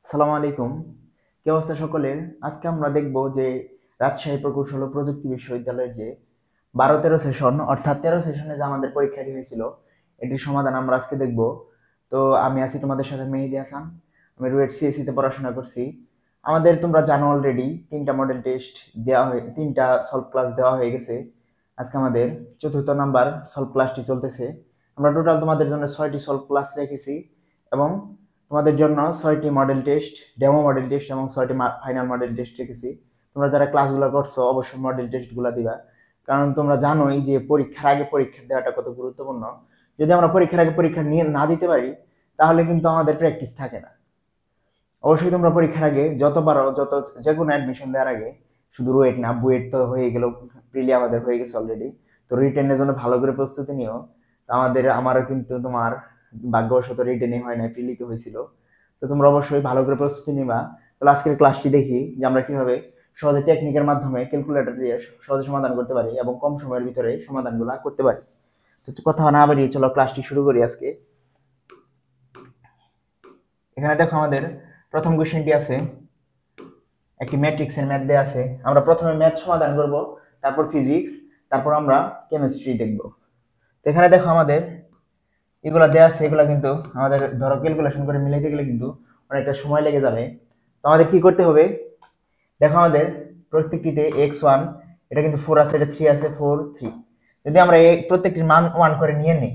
আসসালামু আলাইকুম। কি অবস্থা সকলের? আজকে আমরা দেখব যে রাজশাহী প্রকৌশল ও প্রযুক্তি বিশ্ববিদ্যালয়ের যে 12-13 সেশন অর্থাৎ 13 সেশনে যে আমাদের পরীক্ষাটি হয়েছিল এটির সমাধান আমরা আজকে দেখব। তো আমি আছি তোমাদের সাথে মেহেদি হাসান। আমি রুয়েট সিএসসি তে পড়াশোনা করছি। আমাদের তোমরা জানো অলরেডি তিনটা মডেল টেস্ট দেওয়া হয়ে তিনটা সলভ ক্লাস দেওয়া হয়ে গেছে। আজকে আমাদের চতুর্থ নাম্বার সলভ ক্লাসটি চলতেছে। আমরা টোটাল তোমাদের জন্য 6টি সলভ ক্লাস রেখেছি এবং তোমাদের জন্য 6টি model test, demo model test এবং 6টি ফাইনাল মডেল টেস্ট রেখেছি। তোমরা যারা ক্লাসগুলো করছো অবশ্যই মডেল টেস্টগুলো দিবা, কারণ তোমরা জানোই যে পরীক্ষার আগে পরীক্ষা দেওয়াটা কত গুরুত্বপূর্ণ। যদি আমরা পরীক্ষার আগে পরীক্ষা নিয়ে না দিতে পারি তাহলে কিন্তু আমাদের প্র্যাকটিস থাকে না। অবশ্যই তোমরা পরীক্ষার আগে যত পারো যে কোনো অ্যাডমিশন দেওয়ার আগে শুধু রুয়েট না, বুয়েট তো হয়ে গেল, প্রিলি আমাদের হয়ে গেছে অলরেডি, তো রিটেনের জন্য ভালো করে প্রস্তুতি নিও। আমারও কিন্তু তোমার ভাগ্যবশত রিটেনে হয় না, প্রিলিতে হয়েছিল। তো তোমরা অবশ্যই ভালো করে প্রস্তুতি নিবা। তাহলে আজকের ক্লাসটি দেখি যে আমরা কিভাবে সহজে টেকনিকের মাধ্যমে ক্যালকুলেটর দিয়ে সহজে সমাধান করতে পারি এবং কম সময়ের ভিতরে সমাধানগুলো করতে পারি। তো কথা না বাড়িয়ে চলো ক্লাসটি শুরু করি আজকে। এখানে দেখো আমাদের প্রথম কোশ্চেনটি আছে, একটি ম্যাট্রিক্সের ম্যাথ দেয়া আছে। আমরা প্রথমে ম্যাথ সমাধান করব, তারপর ফিজিক্স, তারপর আমরা কেমিস্ট্রি দেখব। তো এখানে দেখো আমাদের এগুলা দেয়া আছে, এগুলা কিন্তু আমাদের ধরো ক্যালকুলেশন করে মিলাইতে গেলে কিন্তু অনেকটা সময় লেগে যাবে। তো আমাদের কি করতে হবে, দেখো আমাদের প্রত্যেকটিতে x1, এটা কিন্তু 4 আছে, এটা 3 আছে, 4 3। যদি আমরা এই প্রত্যেকটির মান 1 করে নিয়ে নিই,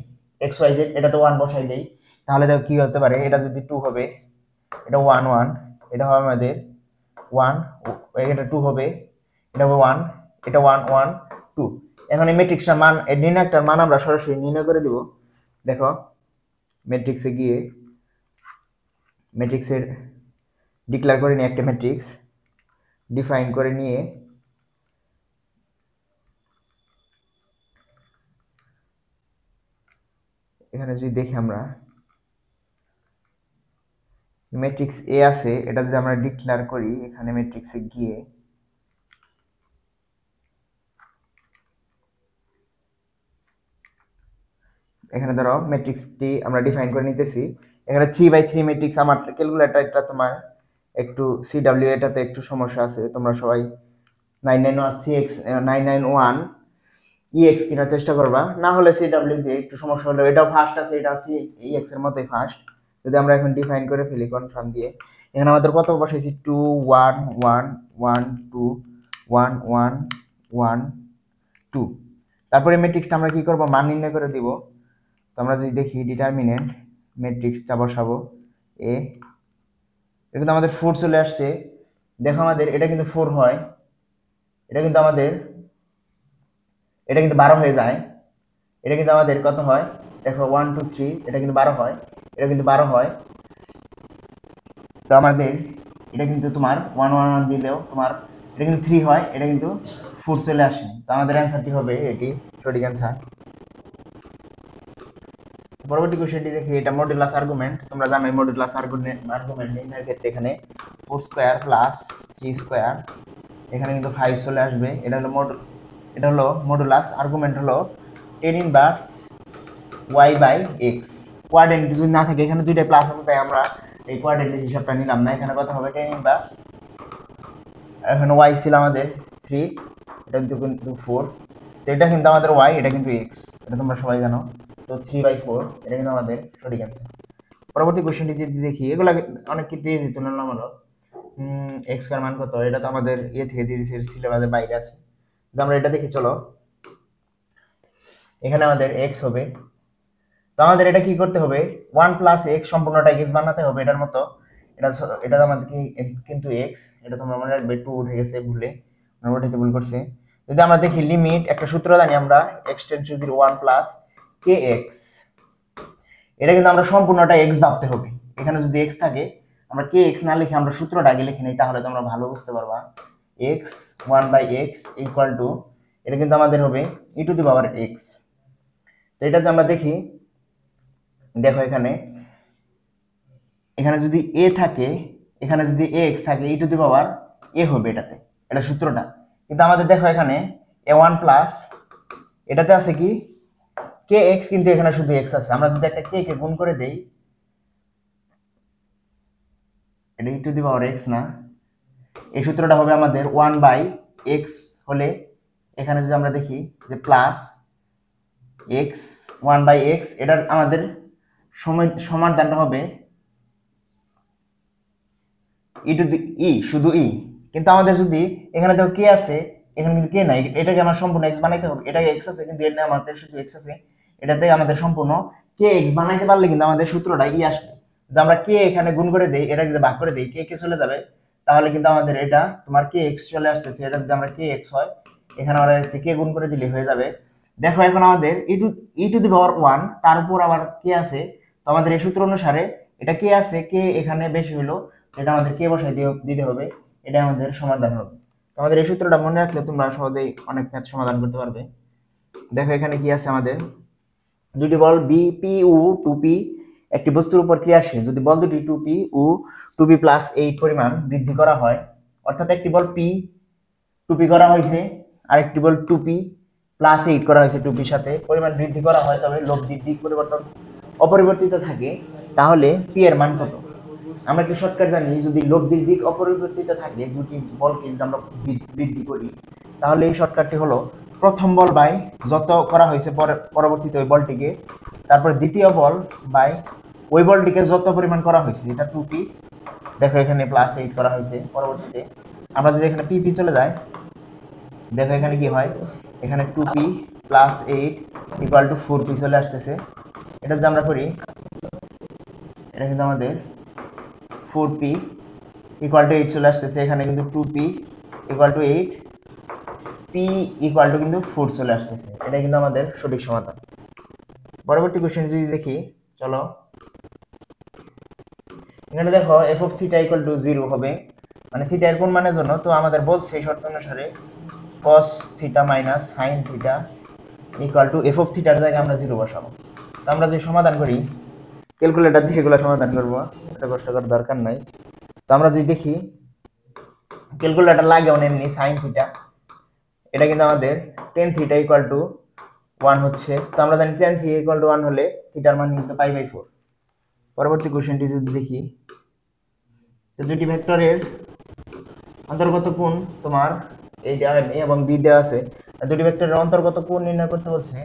xyz এটা তো 1 বসাই দেই, তাহলে দেখো কি হতে পারে, এটা যদি 2 হবে, এটা 1 1, এটা হবে আমাদের 1, এটা 2 হবে, এটা হবে 1, এটা 1 1 2। এখন এই ম্যাট্রিক্সটার মান, এই নির্ণায়কটার মান আমরা সরাসরি নির্ণয় করে দেব। দেখো ম্যাট্রিক্সে গিয়ে ম্যাট্রিক্সের ডিক্লেয়ার করে নিয়ে একটা ম্যাট্রিক্স ডিফাইন করে নিয়ে এখানে যদি দেখি আমরা ম্যাট্রিক্স এ আছে, এটা যদি আমরা ডিক্লেয়ার করি এখানে ম্যাট্রিক্সে গিয়ে, এখানে ধরো ম্যাট্রিক্সটি আমরা ডিফাইন করে নিতেছি। এখানে 3/3 ম্যাট্রিক্স, আমার ক্যালকুলেটরটা তোমার একটু সিডব্লিউ এটাতে একটু সমস্যা আছে, তোমরা সবাই 991 ইএক্স কেনার চেষ্টা করবা, না হলে সিডব্লিউ দিয়ে একটু সমস্যা হলে, এটাও ফার্স্ট আছে, এটা সি ইএক্স এর মতোই ফার্স্ট। যদি আমরা এখন ডিফাইন করে ফেলি কনফার্ম দিয়ে, এখানে আমাদের কত বসাইছি, 2 1 1 1 2 1 1 1 2। তারপরে ম্যাট্রিক্সটা আমরা কি করব, মান নির্ণয় করে দিব। তো আমরা যদি দেখি ডিটারমিনেন্ট ম্যাট্রিক্সটা বসাবো এ, এটা কিন্তু আমাদের 4 চলে আসছে। দেখো আমাদের এটা কিন্তু 4 হয়, এটা কিন্তু আমাদের এটা কিন্তু 12 হয়ে যায়। এটা কিন্তু আমাদের কত হয়, দেখো 1 2 3, এটা কিন্তু 12 হয়, এটা কিন্তু 12 হয়। তো আমাদের এটা কিন্তু তোমার 1 1 1 দিলেও তোমার এটা কিন্তু 3 হয়, এটা কিন্তু 4 চলে আসে। তো আমাদের অ্যান্সারটি হবে এটি সঠিক অ্যান্সার। পরবর্তী কোশ্চেনটি দেখি, এটা মডুলাস আর্গুমেন্ট। তোমরা জানো মডুলাস আর্গুমেন্ট নির্ণয়ের ক্ষেত্রে এখানে 4 স্কয়ার প্লাস 3 স্কয়ার, এখানে কিন্তু 5 চলে আসবে। এটা হলো মডুলাস আর্গুমেন্ট হলো 10 ইনভার্স y/x। কোয়াড্রেন্ট যদি না থাকে, এখানে দুইটা প্লাস আছে তাই আমরা এই কোয়াড্রেন্টের হিসাবটা নিলাম না। এখানে কথা হবে 10 ইনভার্স, এখানে y ছিল আমাদের 3, এটা কিন্তু 4, তো এটা কিন্তু আমাদের y, এটা কিন্তু x, এটা তোমরা সবাই জানো। তো 3/4 এটা কিন্তু আমাদের সঠিক অ্যান্সার। পরবর্তী কোশ্চেনটি যদি দেখি, এগুলো অনেক কিছু দিয়ে দিত তুলনামূলক। x স্কয়ার মান কত, এটা তো আমাদের ইয়ে থেকে দিয়ে দিয়েছে, সিলেবাসের বাইরে আছে। তো আমরা এটা দেখি চলো। এখানে আমাদের x হবে, তো আমাদের এটা কি করতে হবে, 1 প্লাস এক্স সম্পূর্ণটা x বানাতে হবে এটার মতো। এটা এটা আমাদের কি কিন্তু x, এটা তোমরা মনে রাখবে, 2 উঠে গেছে ভুলে, আমরা ওটাতে ভুল করছি। যদি আমরা দেখি লিমিট, একটা সূত্র জানি আমরা, x tends to the 1 plus kx, এটা কিন্তু আমরা সম্পূর্ণটা x ভাবতে হবে। এখানে যদি x থাকে, আমরা kx না লিখে আমরা সূত্রটা আগে লিখে নিই, তাহলে তোমরা ভালো বুঝতে পারবা। x 1/x ইকুয়াল টু, এটা কিন্তু আমাদের হবে e two the power x। তো এটা যে আমরা দেখি, দেখো এখানে এখানে যদি a থাকে, এখানে যদি ax থাকে, e two the power a হবে এটাতে, এটা সূত্রটা। কিন্তু আমাদের দেখো এখানে a1 প্লাস, এটাতে আছে কি kx, কিন্তু এখানে শুধু x আছে। আমরা যদি একটা k কে গুণ করে দেই, এটা ই টু দি পাওয়ার এক্স না, এই সূত্রটা হবে আমাদের 1/x হলে এখানে যদি আমরা দেখি যে প্লাস এক্স 1/x, এটার আমাদের সমাধানটা হবে ই টু দি ই, শুধু ই। কিন্তু আমাদের যদি এখানে দেখো কে আছে, এখানে কিন্তু কে নাই, এটাকে আমার সম্পূর্ণ এক্স বানাইতে হবে। এটাকে এক্স আছে কিন্তু এটা আমাদের শুধু এক্স আছে, এটাতে আমাদের সম্পূর্ণ কে এক্স বানাইতে পারলে কিন্তু আমাদের সূত্রটা ই আসবে। যদি আমরা কে এখানে গুণ করে দেই, এটা যদি ভাগ করে দেই, কে কে চলে যাবে, তাহলে কিন্তু আমাদের এটা তোমার কে এক্স চলে আসতেছে। এটা যদি আমরা কে এক্স হয়, এখানে আমরা কে গুণ করে দিলে হয়ে যাবে। দেখো এখন আমাদের ই টু দি পাওয়ার 1, তার উপর আবার কে আছে, তো আমাদের এই সূত্র অনুসারে এটা কে আছে, কে এখানে বেশি হলো, এটা আমাদের কে বসাই দিতে হবে, এটা আমাদের সমাধান হবে। আমাদের এই সূত্রটা মনে রাখলে তোমরা সহজেই অনেক ম্যাথ সমাধান করতে পারবে। দেখো এখানে কি আছে আমাদের, দুটি বল বি পি ও 2p একটি বস্তুর উপর ক্রিয়াশীল যদি বল দুটি 2p ও 2p প্লাস 8 পরিমাণ বৃদ্ধি করা হয়, অর্থাৎ একটি বল p 2p করা হয়েছে আর একটি বল 2p প্লাস 8 করা হয়েছে 2p সাথে, পরিমাণ বৃদ্ধি করা হয় তবে লব্ধির দিক পরিবর্তন অপরিবর্তিত থাকে, তাহলে p এর মান কত? আমরা একটি শর্টকাট জানি, যদি লব্ধির দিক অপরিবর্তিত থাকে দুটি বলকে যদি আমরা বৃদ্ধি করি, তাহলে এই শর্টকাটটি হলো প্রথম বল বাই যত করা হয়েছে পরবর্তীতে ওই বলটিকে, তারপর দ্বিতীয় বল বাই ওই বলটিকে যত পরিমাণ করা হয়েছে, এটা 2p, দেখো এখানে প্লাস 8 করা হয়েছে পরবর্তীতে। আমরা যদি এখানে p চলে যায়, দেখো এখানে কি হয়, এখানে 2p plus 8 equal to 4p চলে আসতেছে। এটা যদি আমরা করি, এটা কিন্তু আমাদের 4p ইকুয়াল টু 8 চলে আসতেছে। এখানে কিন্তু 2p equal to 8, p equal to কিন্তু 4 চলে আসতেছে। এটা কিন্তু আমাদের সঠিক সমাধান। পরবর্তী কোশ্চেন যদি দেখি, চলো এখানে দেখো f of theta equal to 0 হবে, মানে থিটা এর কোন মানের জন্য, তো আমাদের বলছে এই শর্ত অনুসারে cos theta minus sin theta equal two f of theta এর জায়গায় আমরা 0 বসাবো। তো আমরা যদি সমাধান করি, ক্যালকুলেটর দিয়ে এগুলো সমাধান করবো, এটা কষ্ট করার দরকার নাই। তো আমরা যদি দেখি ক্যালকুলেটর লাগে এমনি sin থিটা, এটা কিন্তু আমাদের tan থিটা ইকুয়াল টু 1 হচ্ছে। তো আমরা জানি tan থিটা ইকুয়াল টু 1 হলে থিটার মান কিন্তু π/4। পরবর্তী কোশ্চেনটি যদি দেখি, তো দুটি ভেক্টরের অন্তর্গত কোণ তোমার এই যে এ এবং বি দেওয়া আছে, দুটি ভেক্টরের অন্তর্গত কোণ নির্ণয় করতে বলছে।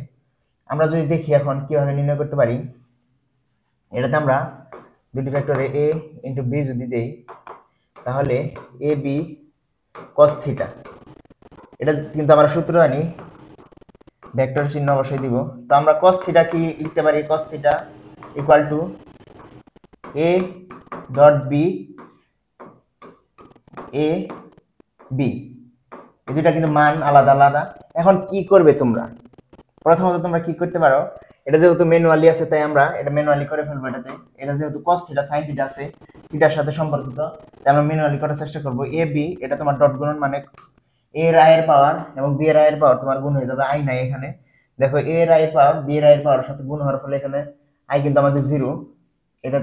আমরা যদি দেখি এখন কিভাবে নির্ণয় করতে পারি, এটাতে আমরা দুটি ভেক্টরে a ইনটু b যদি দেই, তাহলে এ বি cos থিটা, এটা কিন্তু আমরা সূত্র জানি, ভেক্টর চিহ্ন অবশ্যই দিব। তো আমরা cos থিটা কি লিখতে পারি, cos theta equal to a dot B A B, এই দুটা কিন্তু মান আলাদা আলাদা। এখন কি করবে তোমরা, প্রথমত তোমরা কি করতে পারো, এটা যেহেতু ম্যানুয়ালি আছে তাই আমরা এটা ম্যানুয়ালি করে ফেলবো। এটাতে এটা যেহেতু cos থিটা sin থিটা আছে, থিটার সাথে সম্পর্কিত, তাই আমরা ম্যানুয়ালি করার চেষ্টা করব। এ বি এটা তোমার ডট গুণন, মানে a এর i এর পাওয়ার এবং b এর i এর পাওয়ার তোমার গুণ হয়ে যাবে, i নাই এখানে। দেখো a এর i এর পাওয়ার b এর i এর পাওয়ার সাথে গুণ হওয়ার ফলে এখানে i কিন্তু আমাদের 0, এটা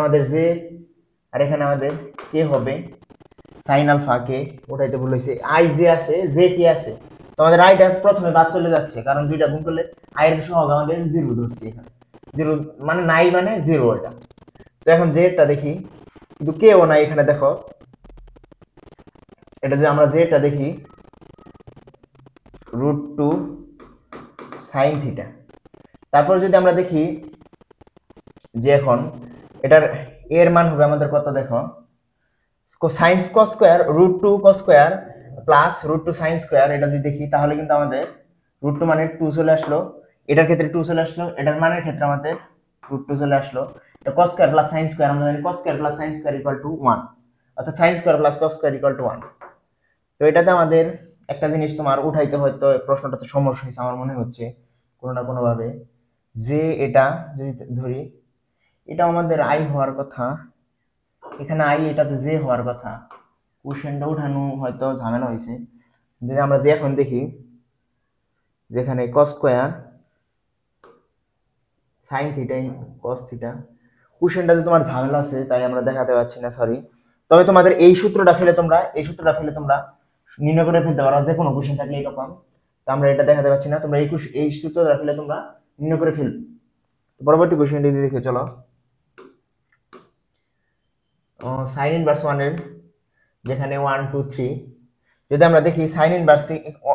আমাদের j, আর এখানে আমাদের k হবে sin আলফা কে, ওটাইতে ভুল হয়েছে, i j আছে, j কে আছে। তো আমাদের i টা প্রথমে বাদ চলে যাচ্ছে, কারণ দুইটা গুণ করলে i এর সহগ আমাদের 0 ধরছি এখানে, 0 মানে নাই মানে 0 এটা। তো এখন j টা দেখি, কিন্তু k ও নাই এখানে, দেখো এটা যে আমরা j টা দেখি √2 sin থিটা। তারপর যদি আমরা দেখি যে এখন এটার এর মান হবে আমাদের কত, দেখো sin cos square √2 cos square plus √2 sin square, এটা যদি দেখি তাহলে কিন্তু আমাদের √2 মানে 2 চলে আসলো, এটার ক্ষেত্রে 2 চলে আসলো, এটার মানের ক্ষেত্রে আমাদের √2 চলে আসলো। এটা cos square plus sin square, আমরা জানি cos square plus sin square equal to 1, অর্থাৎ sin square plus cos square equal to 1। তো এটাতে আমাদের একটা জিনিস তোমার উঠাইতে হয়তো প্রশ্নটাতে সমস্যা হয়েছে আমার মনে হচ্ছে কোনো না কোনো ভাবে, যে এটা যদি ধরি, এটা আমাদের i হওয়ার কথা, এখানে i এটাতে j হওয়ার কথা, কোশ্চেনটা উঠানো হয়তো ঝামেলা হয়েছে। যদি আমরা যে এখন দেখি যেখানে cos square sin theta cos theta, কোশ্চেনটাতে তোমার ঝামেলা আছে তাই আমরা দেখাতে পারছি না, সরি। তবে তোমাদের এই সূত্রটা ফেলে তোমরা নির্ণয় করে ফেলতে পারো, যে কোনো কোশ্চেন থাকলে এরকম। তো আমরা এটা দেখাতে পারছি না, তোমরা এই সূত্রটা ফেলে তোমরা নির্ণয় করে ফেলবে। পরবর্তী কোশ্চেনটি দেখে চলো, সাইন ইনভার্স 1 এর যেখানে 1 2 3 যদি আমরা দেখি সাইন ইনভার্স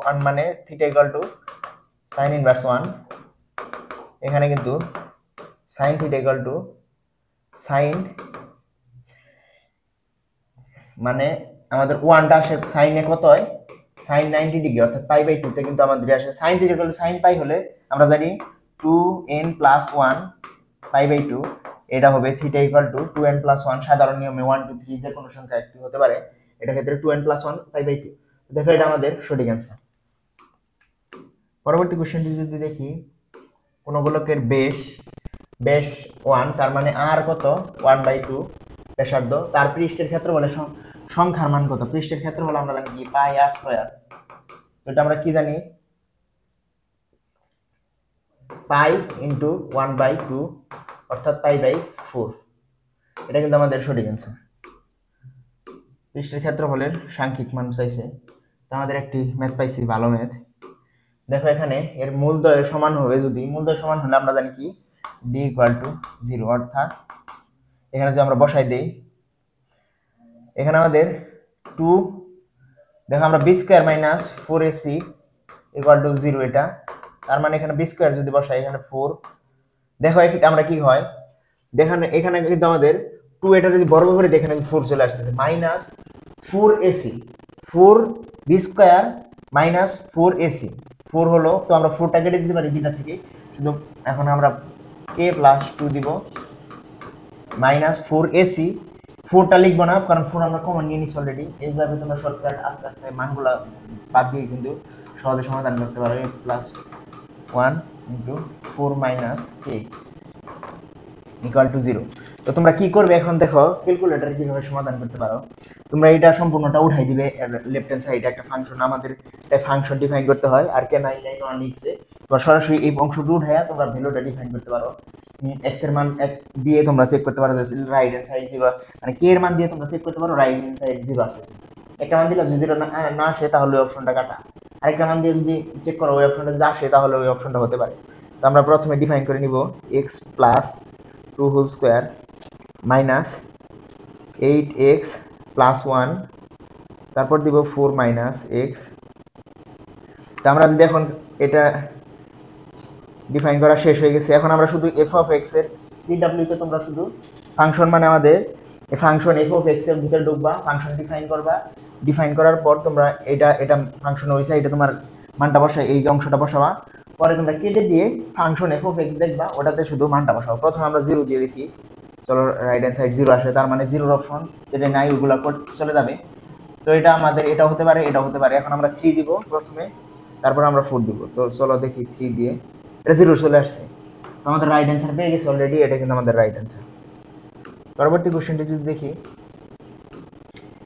1 মানে theta equal to sine inverse 1, এখানে কিন্তু sine theta equal to sine মানে আমাদের 1টা আসে সাইনে কত হয় সাইন 90 ডিগ্রি অর্থাৎ পাই বাই 2 তে কিন্তু আমাদের আসে sign theta equal to sine pi হলে আমরা জানি 2n + 1 পাই বাই 2, এটা হবে থিটা ইকুয়াল টু 2n + 1, সাধারণ নিয়মে 1 2 3 যে কোনো সংখ্যা একটি হতে পারে, এটা ক্ষেত্রে 2n + 1 পাই বাই 2। দেখো এটা আমাদের সঠিক অ্যান্সার। পরবর্তী কোশ্চেনটি যদি দেখি, কোন গোলকের বেশ 1 তার মানে r কত 1/2 ব্যাসার্ধ, তার পৃষ্ঠের ক্ষেত্রফল সংখ্যার মান কত, পৃষ্ঠের ক্ষেত্রফল আমরা জানি কি পাই r স্কয়ার, তো এটা আমরা কি জানি পাই ইনটু 1/2 অর্থাৎ পাই/4, এটা কিন্তু আমাদের সঠিক অ্যান্সার। পৃষ্ঠের ক্ষেত্রফলের সাংখ্যিক মান চাইছে, তো আমাদের একটি ম্যাথ পাইছি, ভালো ম্যাথ। দেখো এখানে এর মূলদ্বয় সমান হবে, যদি মূলদ্বয় সমান হলে আমরা জানি কি d = 0, অর্থাৎ এখানে যদি আমরা বসাই দেই, এখানে আমাদের 2 দেখো আমরা b² - 4ac = 0, এটা তার মানে এখানে b² যদি বসাই এখানে 4, দেখো আমরা কি হয় দেখেন এখানে কিন্তু আমাদের 2 এটা যদি বর্গ করে দেখেন 4 চলে আসতেছে -4ac 4b² - 4ac 4 হলো, তো আমরা 4টা কেটে দিতে পারি দুইটা থেকে, শুধু এখন আমরা k + 2 দিব -4ac, 4টা লিখবো না কারণ 4 আমরা কমন নিয়ে নিছি অলরেডি। এইভাবে তোমরা শর্টকাট আস্তে আস্তে মানগুলা বাদ দিয়ে কিন্তু সহজে সমাধান করতে পারো। a + 1 * 4 - k = 0। তো তোমরা কি করবে এখন দেখো ক্যালকুলেটরে কিভাবে সমাধান করতে পারো। তোমরা এটা সম্পূর্ণটা উঠাই দিবে লেফট হ্যান্ড সাইডে একটা ফাংশন, আমাদের একটা ফাংশন ডিফাইন করতে হয় আর কে 991 লিখছে, তোমরা সরাসরি এই অংশটা উঠায়া তোমরা ভ্যালুটা ডিফাইন করতে পারো। x এর মান 1 দিয়ে তোমরা চেক করতে পারো রাইট হ্যান্ড সাইড 0, মানে k এর মান দিয়ে তোমরা চেক করতে পারো রাইট হ্যান্ড সাইড 0 আসে। একটা মান দিলে যদি 0 না আসে তাহলে ওই অপশনটা কাটা, আরেকটা মান দিয়ে যদি চেক করো ওই অপশনটা যদি আসে তাহলে ওই অপশনটা হতে পারে। তো আমরা প্রথমে ডিফাইন করে নিব x + 2 whole square minus 8x + 1, তারপর দিব 4 - x। তো আমরা যদি এখন এটা ডিফাইন করা শেষ হয়ে গেছে, এখন আমরা শুধু f অফ x এর cw তে তোমরা শুধু ফাংশন মানে আমাদের এই ফাংশন f অফ x এর ভিতরে ঢুকবা, ফাংশন ডিফাইন করবা, ডিফাইন করার পর তোমরা এটা ফাংশন হইছে, এটা তোমার মানটা বসাই এই অংশটা বসাবা, পরে তোমরা কেটে দিয়ে ফাংশন f অফ x দেখবা, ওটাতে শুধু মানটা বসাও। প্রথমে আমরা 0 দিয়ে দেখি, চলো রাইট হ্যান্ড সাইড 0 আসে, তার মানে 0 অপশন যেটা নাই ওগুলা চলে যাবে। তো এটা আমাদের এটা হতে পারে, এটা হতে পারে। এখন আমরা 3 দিব প্রথমে, তারপর আমরা 4 দিব। তো চলো দেখি 3 দিয়ে এটা 0 চলে আসছে, তো আমাদের রাইট অ্যান্সার পেয়ে গেছে অলরেডি, এটা কিন্তু আমাদের রাইট অ্যান্সার। পরবর্তী কোশ্চেনটি যদি দেখি,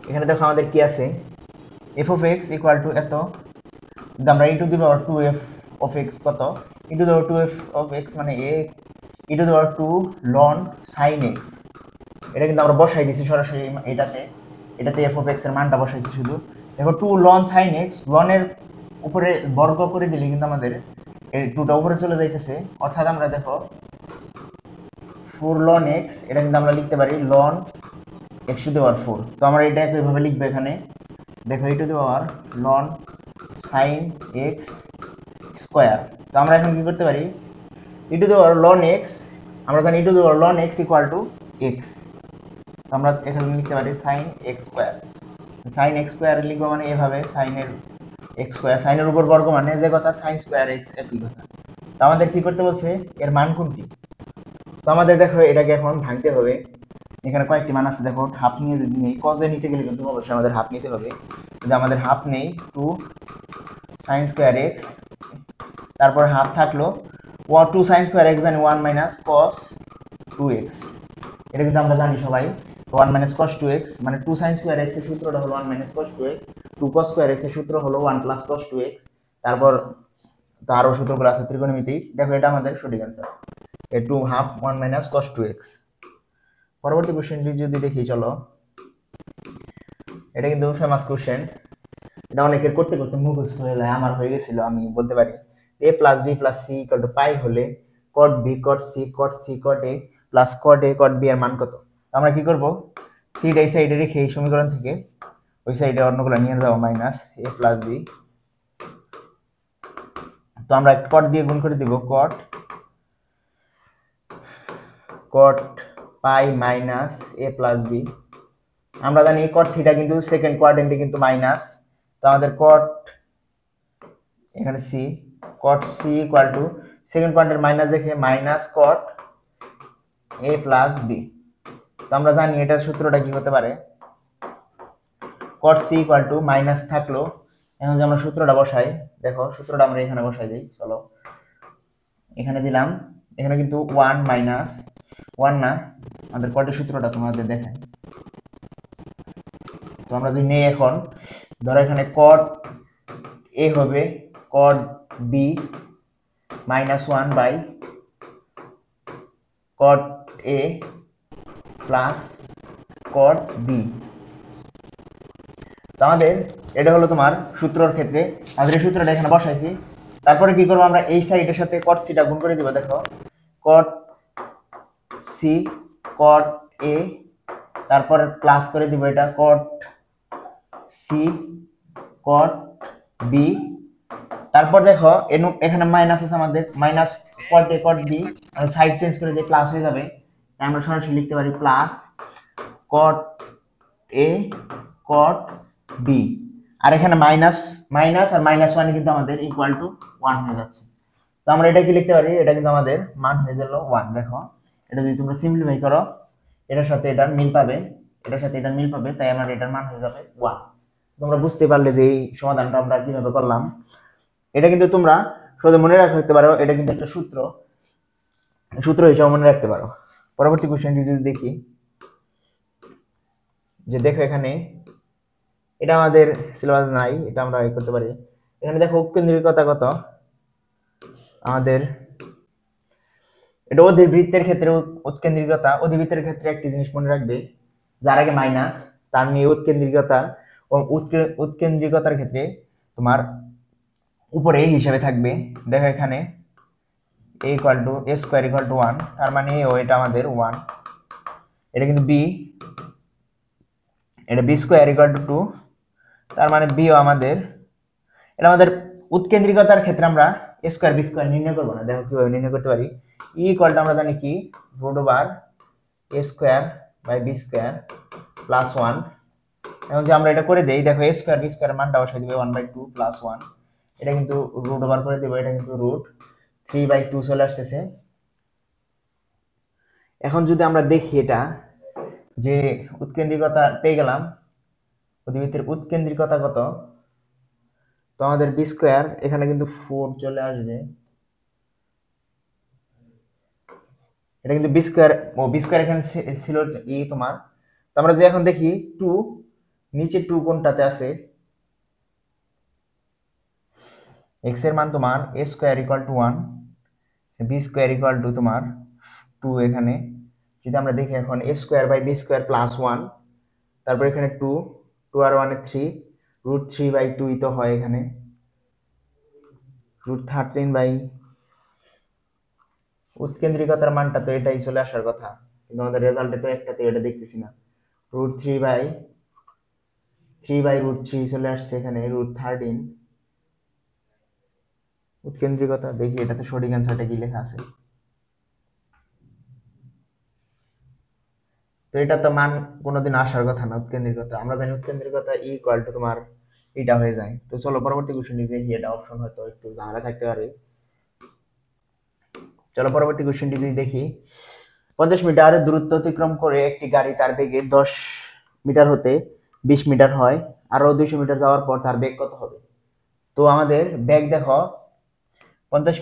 এখানে দেখো আমাদের কি আছে f অফ x = এত, যদি আমরা e⁻²f অফ x কত, e⁻²f অফ x মানে a e⁻² ln sin x, এটা কিন্তু আমরা বসাই দিয়েছি সরাসরি এটাতে f অফ x এর মানটা বসাইছি শুধু। দেখো 2 ln sin x, ln এর উপরে বর্গ করে দিলে কিন্তু আমাদের এই 2টা উপরে চলে যাইতেছে, অর্থাৎ আমরা দেখো 4 ln x, এটা কিন্তু আমরা লিখতে পারি ln x⁴। তো আমরা এটা এইভাবে লিখবো, এখানে দেখো e⁻ln sin x স্কয়ার। তো আমরা এখন কি করতে পারি e⁻ln x, আমরা জানি e⁻ln x = x, তো আমরা এখানে লিখতে পারি sin x square. sin x square লিখবো মানে এভাবে sin এর x স্কয়ার, sin এর উপর বর্গ মানে যে কথা sin স্কয়ার x একই কথা। তো আমাদের কি করতে বলছে, এর মান কোনটি। তো আমাদের দেখো এটাকে এখন ভাঙতে হবে, এখানে কয়েকটি মান আছে, দেখো হাফ নিয়ে যদি নেই, কজে নিতে গেলে কিন্তু অবশ্যই আমাদের হাফ নিতে হবে। যদি আমাদের হাফ নেই 2 sin স্কয়ার x, তারপর হাফ থাকলো 2 sin স্কয়ার x জানি 1 - cos 2x, এটা কিন্তু আমরা জানি সবাই 1 - cos 2x, মানে 2 sin স্কয়ার x এর সূত্রটা হলো 1 - cos 2x, 2 cos square x এর সূত্র হলো 1 + cos 2x, তারপর তারও সূত্রগুলো আছে ত্রিকোণমিতিক। দেখো এটা আমাদের সঠিক অ্যান্সার, এ 2 1 - cos 2x। পরবর্তী কোশ্চেনটি যদি দেখি, চলো এটা কিন্তু ফেমাস কোশ্চেন, এটা অনেকের করতে করতে মুখস্থ হয়ে যায়, আমার হয়ে গেছিল, আমি বলতে পারি a + b + c = পাই হলে cot b cot c cot c cot a + cot a cot b এর মান কত। আমরা কি করব, সিটা এই সাইডে রেখে এই সমীকরণ থেকে ওই সাইডে অন্যগুলো নিয়ে যাবো মাইনাস এ প্লাস বি। তো আমরা কট দিয়ে গুণ করে দিব, কট কট পাই মাইনাস এ প্লাস বি। আমরা জানি কট থিটা কিন্তু সেকেন্ড কোয়াড্রেন্টে কিন্তু মাইনাস, তো আমাদের কট এখানে C, cot C equal to second quadrant minus দেখে minus cot A plus B. তো আমরা জানি এটার সূত্রটা কি হতে পারে, cot C equal to minus থাকলো, এখন যে আমরা সূত্রটা বসাই, দেখো সূত্রটা আমরা এখানে বসাই দিই, চলো এখানে দিলাম, এখানে কিন্তু 1 মাইনাস 1 না, আমাদের কটের সূত্রটা তোমাদের দেখাই। তো আমরা যদি নেই এখন, ধরো এখানে কট এ হবে cot B minus 1 by cot A plus cot B. তো আমাদের এটা হলো তোমার সূত্রর ক্ষেত্রে, আমাদের এই সূত্রটা এখানে বসাইছি। তারপরে কি করবো, আমরা এই সাইডের সাথে কট সিটা গুণ করে দিব, দেখো কট সি কট এ, তারপর প্লাস করে দিব এটা কট সি কট বি। তারপর দেখো এখানে মাইনাস আছে আমাদের, মাইনাস কট এ কট বি, আমরা সাইড চেঞ্জ করে দিয়ে প্লাস হয়ে যাবে, তাই আমরা সরাসরি লিখতে পারি প্লাস কট এ কট বি। আর এখানে মাইনাস মাইনাস আর মাইনাস ওয়ান কিন্তু আমাদের ইকুয়াল টু 1 হয়ে যাচ্ছে। তো আমরা এটা কি লিখতে পারি, এটা কিন্তু আমাদের মান হয়ে গেল 1। দেখো এটা যদি তোমরা সিম্পলিফাই করো, এটার সাথে এটার মিল পাবে, এটার সাথে এটার মিল পাবে, তাই আমার এটার মান হয়ে যাবে 1। তোমরা বুঝতে পারলে যে এই সমাধানটা আমরা কিভাবে করলাম। এটা কিন্তু তোমরা শুধু মনে রাখতে পারো, এটা কিন্তু একটা সূত্র হিসেবে মনে রাখতে পারো। পরবর্তী কোশ্চেনটি যদি দেখি, যে দেখো এখানে এটা আমাদের সিলেবাস নাই, এটা আমরা করতে পারি। এখানে দেখো উৎকেন্দ্রিকতা কত, আমাদের এটা অধিবৃত্তের ক্ষেত্রে উৎকেন্দ্রিকতা, অধিবৃত্তের ক্ষেত্রে একটি জিনিস মনে রাখবে, যার আগে মাইনাস তার নিয়ে উৎকেন্দ্রিকতা, ও উৎকেন্দ্রিকতার ক্ষেত্রে তোমার উপরে এই হিসাবে থাকবে। দেখো এখানে a equal to a square equal to 1, তার মানে ও এটা আমাদের 1, এটা কিন্তু b, এটা b স্কয়ার ইকুয়াল টু 2, তার মানে b ও আমাদের, এটা আমাদের উৎকেন্দ্রিকতার ক্ষেত্রে আমরা a স্কয়ার b স্কয়ার নির্ণয় করব না। দেখো কিভাবে নির্ণয় করতে পারি, e ইকুয়াল টু আমরা জানি কি root over a square by b square plus 1। এখন যে আমরা এটা করে দেই, দেখো a স্কয়ার b স্কয়ার মানটা বসাই দিবে 1/2 প্লাস 1, এটা কিন্তু রুট ওভার করে দেব, এটা কিন্তু রুট 3/2 চলে আসতেছে। এখন যদি আমরা দেখি এটা যে উৎকেন্দ্রিকতা পেয়ে গেলাম, অধিবৃত্তের উৎকেন্দ্রিকতা কত, তো আমাদের বি স্কয়ার এখানে কিন্তু 4 চলে আসবে, এটা কিন্তু বি স্কয়ার, ও বি স্কয়ার এখানে ছিল ই তোমার। তো আমরা যে এখন দেখি 2 নিচে 2 কোনটাতে আছে, x এর মান তোমার a square equal to 1, b square equal to তোমার 2। এখানে যদি আমরা দেখি এখন a square by b square plus 1, তারপর এখানে 2 2 আর 1 এ 3, রুট 3/2 তো হয়, এখানে রুট 13 উৎকেন্দ্রিকতার মানটা তো এটাই চলে আসার কথা, কিন্তু আমাদের রেজাল্টে তো একটাতে এটা দেখতেছি না, রুট 3/রুট 3 চলে আসছে, এখানে রুট 13 উৎকেন্দ্রিকতা। দেখি এটাতে সঠিক অ্যান্সারটা কি লেখা আছে, তো এটা তো মান কোনোদিন আসার কথা না উৎকেন্দ্রিকতা, আমরা জানি উৎকেন্দ্রিকতা ইকুয়াল টু তোমার এটা হয়ে যায়। তো চলো পরবর্তী কোশ্চেনটি দেখি, এটা অপশন হয়তো একটু ঝামেলা থাকতে পারে। চলো পরবর্তী কোশ্চেনটি যদি দেখি, 50 মিটার দূরত্ব অতিক্রম করে একটি গাড়ি তার বেগে 10 মিটার হতে 20 মিটার হয়, আরো 200 মিটার যাওয়ার পর তার বেগ কত হবে। তো আমাদের বেগ দেখো 50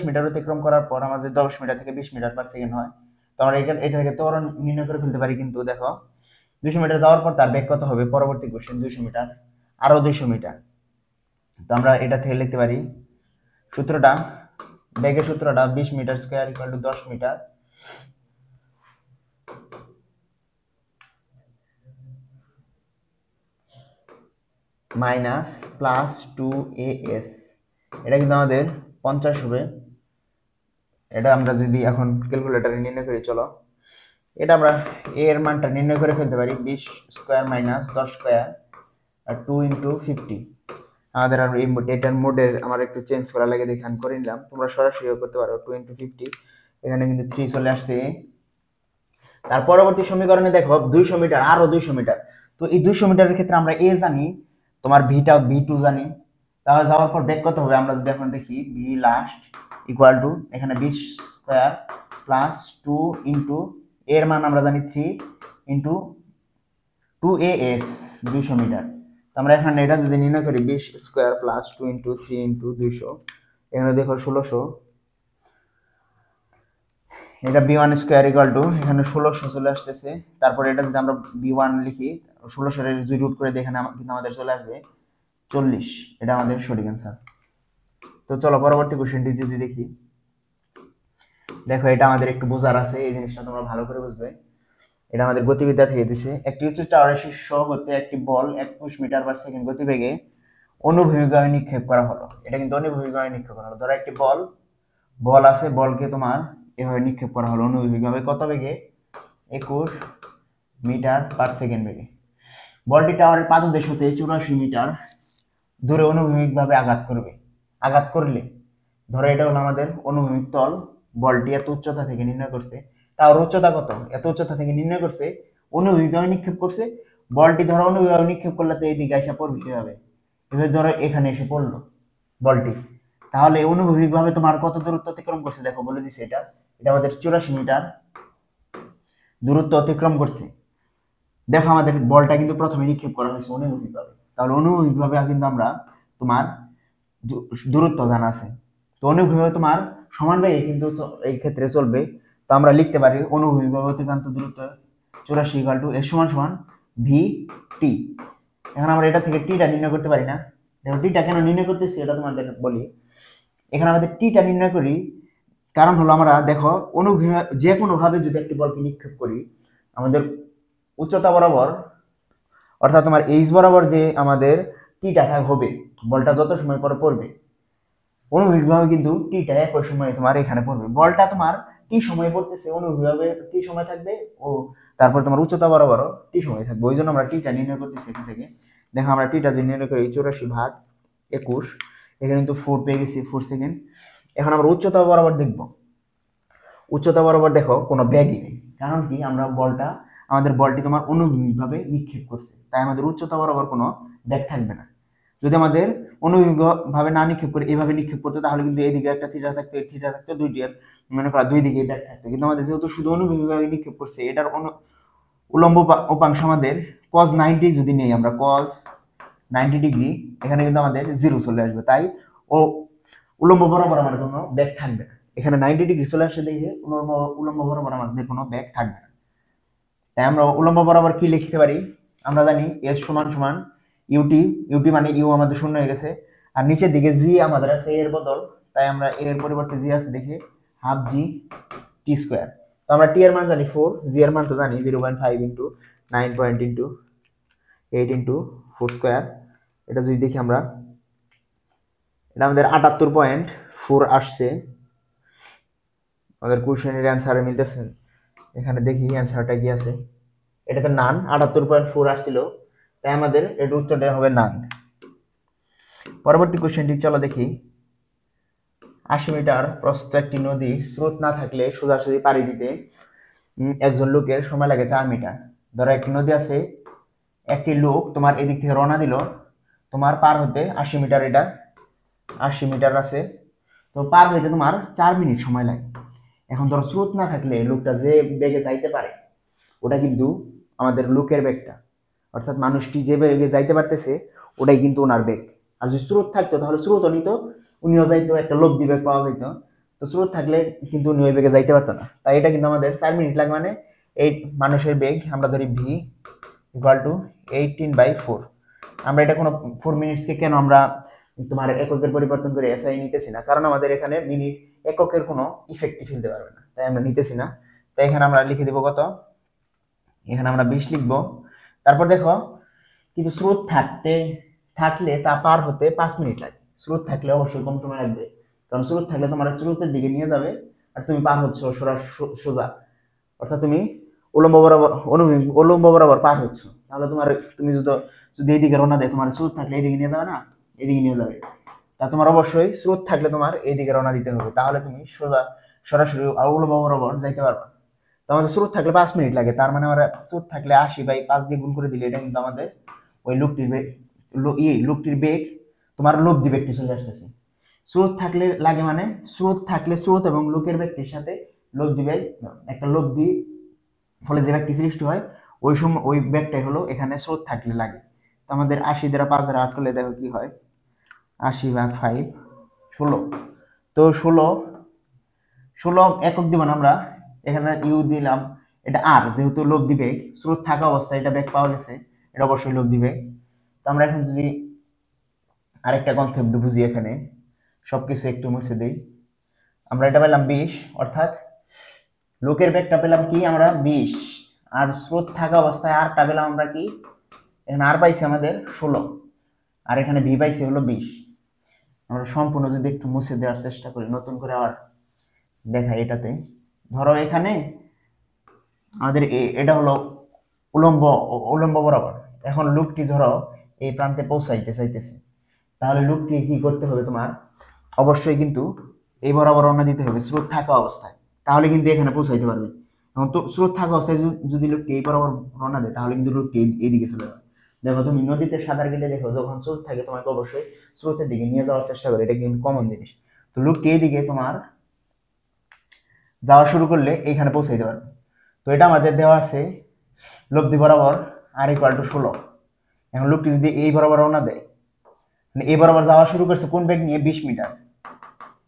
মিটার অতিক্রম করার পর আমাদের 10 মিটার থেকে 20 মিটার পার সেকেন্ড হয়, তো আমরা এটা থেকে ত্বরণ নির্ণয় করে ফেলতে পারি। কিন্তু দেখো 200 মিটার যাওয়ার পর তার বেগ কত হবে, পরবর্তী কোশ্চেন 200 মিটার আরো 200 মিটার। তো আমরা এটা থেকে লিখতে পারি সূত্রটা, বেগের সূত্রটা 20 metre square equal to 10 metre minus plus 2as, এটা কিন্তু আমাদের 50 হবে। এটা আমরা যদি এখন ক্যালকুলেটরে নির্ণয় করি, চলো এটা আমরা a এর মানটা নির্ণয় করে ফেলতে পারি 20 স্কয়ার মাইনাস 10 স্কয়ার আর 2 ইনটু 50। আমাদের আর এই এটার মোডে আমার একটু চেঞ্জ করা লাগে দেখে আমি করে নিলাম, তোমরা সরাসরিও করতে পারো। 2 ইনটু 50, এখানে কিন্তু 3 চলে আসছে। তার পরবর্তী সমীকরণে দেখো 200 মিটার, আরো 200 মিটার। তো এই 200 মিটারের ক্ষেত্রে আমরা a জানি, তোমার ভিটা v2 জানি। তাহলে যাওয়ার পর ব্যাক কত হবে আমরা যদি এখন দেখি, v লাস্ট ইকুয়াল টু এখানে 20 স্কয়ার প্লাস 2 ইনটু এর মান আমরা জানি 3 ইনটু 2as 200 মিটার। তো আমরা এখানে এটা যদি নির্ণয় করি 20 স্কয়ার প্লাস 2 ইনটু 3 ইনটু 200, এখানে দেখো 1600। এটা b1 স্কয়ার ইকুয়াল টু এখানে 1600 চলে আসতেছে। তারপরে এটা যদি আমরা b1 লিখি 1600 এর যদি রুট করে দেখি এখানে কিন্তু আমাদের চলে আসবে 40। এটা আমাদের সঠিক অ্যান্সার। তো চলো পরবর্তী কোশ্চেনটি যদি দেখি, দেখো এটা আমাদের একটু বোঝার আছে, এই জিনিসটা তোমরা ভালো করে বুঝবে। এটা আমাদের গতিবিদ্যা থেকে দিছে। একটি উচ্চ টাওয়ারের শীর্ষ হতে একটি বল 21 মিটার পার সেকেন্ড গতিবেগে অনুভূমিকভাবে নিক্ষেপ করা হলো। এটা কিন্তু অনুভূমিকভাবে নিক্ষেপ করা হলো। ধরো একটি বল আছে, বলকে তোমার এভাবে নিক্ষেপ করা হলো অনুভূমিকভাবে, কত বেগে? 21 মিটার পার সেকেন্ড বেগে। বলটি টাওয়ারের পাদদেশ হতে 84 মিটার দূরে অনুভূমিকভাবে আঘাত করলে, ধরো এটা হলো আমাদের অনুভূমিক তল, বলটি এত উচ্চতা থেকে নির্ণয় করছে, টাওয়ার উচ্চতা কত, এত উচ্চতা থেকে নির্ণয় করছে, অনুভূমিকভাবে নিক্ষেপ করছে। বলটি ধরো অনুভূমিকভাবে নিক্ষেপ করলে তো এইদিকে এসে পড়বে কিভাবে? এবার ধরো এখানে এসে পড়লো বলটি, তাহলে অনুভূমিকভাবে তোমার কত দূরত্ব অতিক্রম করছে দেখো বলে দিছে। এটা আমাদের 84 মিটার দূরত্ব অতিক্রম করছে। দেখো আমাদের বলটা কিন্তু প্রথমে নিক্ষেপ করা হয়েছে অনুভূমিকভাবে, তাহলে অনুভূমিকভাবে কিন্তু আমরা তোমার দূরত্ব জানা আছে। তো অনুভূমিকভাবে তোমার সমান বেগে কিন্তু এই ক্ষেত্রে চলবে। তো আমরা লিখতে পারি অনুভূমিকভাবে অতিক্রান্ত দূরত্ব 84 ইকুয়াল টু এর সমান সমান ভি টি। এখন আমরা এটা থেকে টিটা নির্ণয় করতে পারি না। দেখো টিটা কেন নির্ণয় করতেছি এটা তোমাদের বলি। এখানে আমাদের টিটা নির্ণয় করি, কারণ হলো আমরা দেখো অনুভূমিক যে কোনো ভাবে যদি একটি বলকে নিক্ষেপ করি, আমাদের উচ্চতা বরাবর অর্থাৎ তোমার এইচ বরাবর যে আমাদের টিটা হবে, বলটা যত সময় পরে পড়বে অনুভূমিকভাবে কিন্তু টিটা একই সময় তোমার এখানে পড়বে। বলটা তোমার টি সময় পড়তেছে, অনুভূমিকভাবে টি সময় থাকবে, ও তারপর তোমার উচ্চতা বরাবরও টি সময় থাকবে। ওই জন্য আমরা টিটা নির্ণয় করতেছি এখান থেকে। দেখো আমরা টিটা যদি নির্ণয় করি 84 ভাগ 21, এখানে কিন্তু 4 পেয়ে গেছি, 4 সেকেন্ড। এখন আমরা উচ্চতা বরাবর দেখব। উচ্চতা বরাবর দেখো কোনো ব্যাগই নেই, কারণ কি আমাদের বলটি তোমার অনুভূমিকভাবে নিক্ষেপ করছে, তাই আমাদের উচ্চতা বরাবর কোনো ব্যাগ থাকবে না। যদি আমাদের অনুভূমিকভাবে না নিক্ষেপ করে এইভাবে নিক্ষেপ করতো, তাহলে কিন্তু এইদিকে একটা থিটা থাকতো দুইটি, মনে করা দুই দিকে ব্যাগ থাকতো। কিন্তু আমাদের যেহেতু শুধু অনুভূমিকভাবে নিক্ষেপ করছে, এটার উলম্ব উপাংশ আমাদের cos 90 যদি নেই আমরা, cos 90 ডিগ্রি, এখানে কিন্তু আমাদের 0 চলে আসবে। তাই ও উলম্ব বরাবর আমাদের কোনো ব্যাগ থাকবে না। এখানে 90 ডিগ্রি চলে আসে দেখে উলম্ব বরাবর আমাদের কোনো ব্যাগ থাকবে না। তাই আমরা উলম্ব বরাবর কি লিখতে পারি? আমরা জানি এস সমান সমান ইউটি মানে ইউ আমাদের শূন্য হয়ে গেছে, আর নিচের দিকে জি আমাদের আছে এর বদল, তাই আমরা এর পরিবর্তে জি আছে দেখে হাফ জি টি স্কোয়ার। তো আমরা টি এর মান জানি 4, জি এর মান তো জানি 0.5 ইন্টু 9 ইন্টু 8 ইন্টু 4 স্কোয়ার। এটা যদি দেখি আমরা, এটা আমাদের 78.4 আসছে। আমাদের কোশ্চেনের অ্যান্সারে মিলতেছে। এখানে দেখি অ্যান্সারটা কি আছে। এটাতে নান 78.4 আসছিল, তাই আমাদের এর উত্তরটা হবে নান। পরবর্তী কোশ্চেনটি চলো দেখি। 80 মিটার প্রস্থ একটি নদী, স্রোত না থাকলে সোজাসুজি পাড়ি দিতে একজন লোকের সময় লাগে 4 মিটার। ধরো একটি নদী আছে, একটি লোক তোমার এদিক থেকে রওনা দিল, তোমার পার হতে 80 মিটার, এটা 80 মিটার আছে, তো পার হইতে তোমার 4 মিনিট সময় লাগে। এখন ধরো স্রোত না থাকলে লোকটা যে বেগে যাইতে পারে, ওটা কিন্তু আমাদের লোকের বেগটা, অর্থাৎ মানুষটি যে বেগে যাইতে পারতেছে ওটাই কিন্তু ওনার বেগ। আর যদি স্রোত থাকতো তাহলে স্রোত নিত, উনিও যাইতো, একটা লব্ধি বেগ পাওয়া যাইতো। তো স্রোত থাকলে কিন্তু উনি ওই বেগে যাইতে পারতো না, তাই এটা কিন্তু আমাদের 4 মিনিট লাগে। মানে এই মানুষের বেগ আমরা ধরি ভি ইকুয়াল টু 18/4। আমরা এটা কোনো 4 মিনিটসকে কেন আমরা তোমার এককের পরিবর্তন করে এসআই নিতেছি না, কারণ আমাদের এখানে মিনিট এককের কোনো ইফেক্টই ফেলতে পারবে না, তাই আমরা নিতেছি না। তাই এখানে আমরা লিখে দিব কত, এখানে আমরা 20 লিখবো। তারপর দেখো কিন্তু স্রোত থাকলে তা পার হতে 5 মিনিট লাগে। স্রোত থাকলে অবশ্যই কম সময় লাগবে, কারণ স্রোত থাকলে তোমার স্রোতের দিকে নিয়ে যাবে আর তুমি পার হচ্ছ সোজা, অর্থাৎ তুমি উলম্ব বরাবর পার হচ্ছ, তাহলে তুমি যদি এইদিকে রওনা দেয়, তোমার স্রোত থাকলে এইদিকে নিয়ে যাবে না, এদিকে নিয়ে যাবে। তা তোমার অবশ্যই স্রোত থাকলে তোমার এইদিকে রওনা দিতে হবে, তাহলে তুমি সরাসরি উলম্ব বরাবর যাইতে পারবা। তো আমাদের স্রোত থাকলে 5 মিনিট লাগে, তার মানে আমরা স্রোত থাকলে 80/5 দিয়ে গুণ করে দিলে এটা কিন্তু আমাদের ওই লোকটির বেগ তোমার লব্ধি বেগটি চলে আসতেছে। স্রোত থাকলে লাগে মানে স্রোত এবং লোকের বেগটির সাথে লব্ধি বেগ, একটা লব্ধি ফলে যে বেগটি সৃষ্টি হয় ওই সময় ওই বেগটাই হলো এখানে স্রোত থাকলে লাগে। তো আমাদের 80 দ্বারা 5 দ্বারা ভাগ করলে দেখো কি হয়, 80/5 16। তো 16 একক দিব না আমরা, এখানে ইউ দিলাম, এটা আর যেহেতু লব্ধি বেগ, স্রোত থাকা অবস্থায় এটা বেগ পাওয়া গেছে, এটা অবশ্যই লব্ধি বেগ। তো আমরা এখন যদি আরেকটা কনসেপ্ট বুঝি, এখানে সবকিছু একটু মুছে দেই। আমরা এটা পেলাম 20, অর্থাৎ লোকের বেগটা পেলাম কি আমরা 20, আর স্রোত থাকা অবস্থায় আরটা পেলাম আমরা কি, এখানে আর পাইছি আমাদের 16, আর এখানে ভি পাইছি হলো 20। আমরা সম্পূর্ণ যদি একটু মুছে দেওয়ার চেষ্টা করি, নতুন করে আবার দেখা, এটাতে ধরো এখানে আমাদের এটা হলো উলম্ব বরাবর। এখন লুকটি ধরো এই প্রান্তে পৌঁছাইতে চাইতেছে, তাহলে লুকটি কি করতে হবে তোমার, অবশ্যই কিন্তু এই বরাবর রওনা দিতে হবে স্রোত থাকা অবস্থায়, তাহলে কিন্তু এখানে পৌঁছাইতে পারবে। এখন তো স্রোত থাকা অবস্থায় যদি লোকটি এই বরাবর রওনা দেয়, তাহলে কিন্তু লোকটি এইদিকে চলে যাবে। দেখো তুমি নদীতে সাঁতার কেটে দেখো, যখন স্রোত থাকে তোমাকে অবশ্যই স্রোতের দিকে নিয়ে যাওয়ার চেষ্টা করে, এটা কিন্তু কমন জিনিস। তো লোকটি এইদিকে তোমার যাওয়া শুরু করলে এইখানে পৌঁছাইতে পারবে। তো এটা আমাদের দেওয়া আছে লব্ধি বরাবর আর ইকুয়াল টু 16। এখন লোকটি যদি এই বরাবর রওনা দেয়, মানে এই বরাবর যাওয়া শুরু করছে কোন বেগ নিয়ে, 20 মিটার,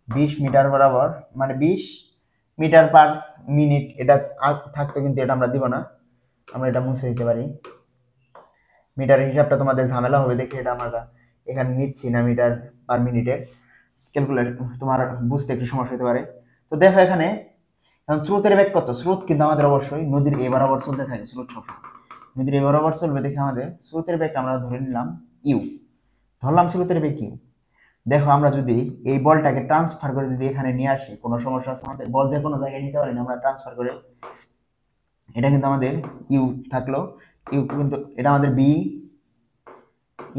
20 মিটার বরাবর, মানে 20 মিটার/মিনিট। এটা থাকতো কিন্তু এটা আমরা দিব না, আমরা এটা মুছে দিতে পারি। মিটারের হিসাবটা তোমাদের ঝামেলা হবে দেখে এটা আমরা এখানে নিচ্ছি না, মিটার/মিনিটের ক্যালকুলেট তোমার বুঝতে একটু সমস্যা হতে পারে। তো দেখো এখানে স্রোতের বেগ কত, স্রোত কিন্তু আমাদের অবশ্যই নদীর এ বরাবর চলতে থাকে, স্রোত সবসময় নদীর এ বরাবর চলবে দেখে আমাদের স্রোতের বেগ আমরা ধরে নিলাম ইউ, ধরলাম স্রোতের বেগ ইউ। দেখো আমরা যদি এই বলটাকে ট্রান্সফার করে যদি এখানে নিয়ে আসি, কোনো সমস্যা আছে আমাদের, বল যে কোনো জায়গায় নিতে পারি না, আমরা ট্রান্সফার করে এটা কিন্তু আমাদের ইউ থাকলো, ইউ কিন্তু এটা আমাদের বি